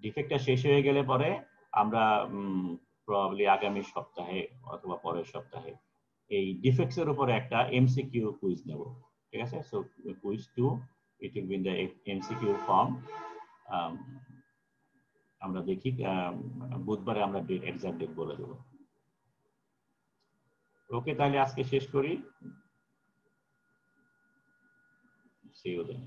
S1: ডিফেক্টটা শেষ হয়ে গেলে পরে আমরা প্রবাবলি আগামী সপ্তাহে অথবা পরের সপ্তাহে এই ডিফেক্টস এর উপরে একটা এমসিকিউ কুইজ নেব, ঠিক আছে? So quiz 2, it will be in the MCQ form. আমরা দেখি বুধবারে আমরা ডেট, এক্সাক্ট ডেট বলে দেবো। ওকে, তাহলে আজকে শেষ করি। See you then.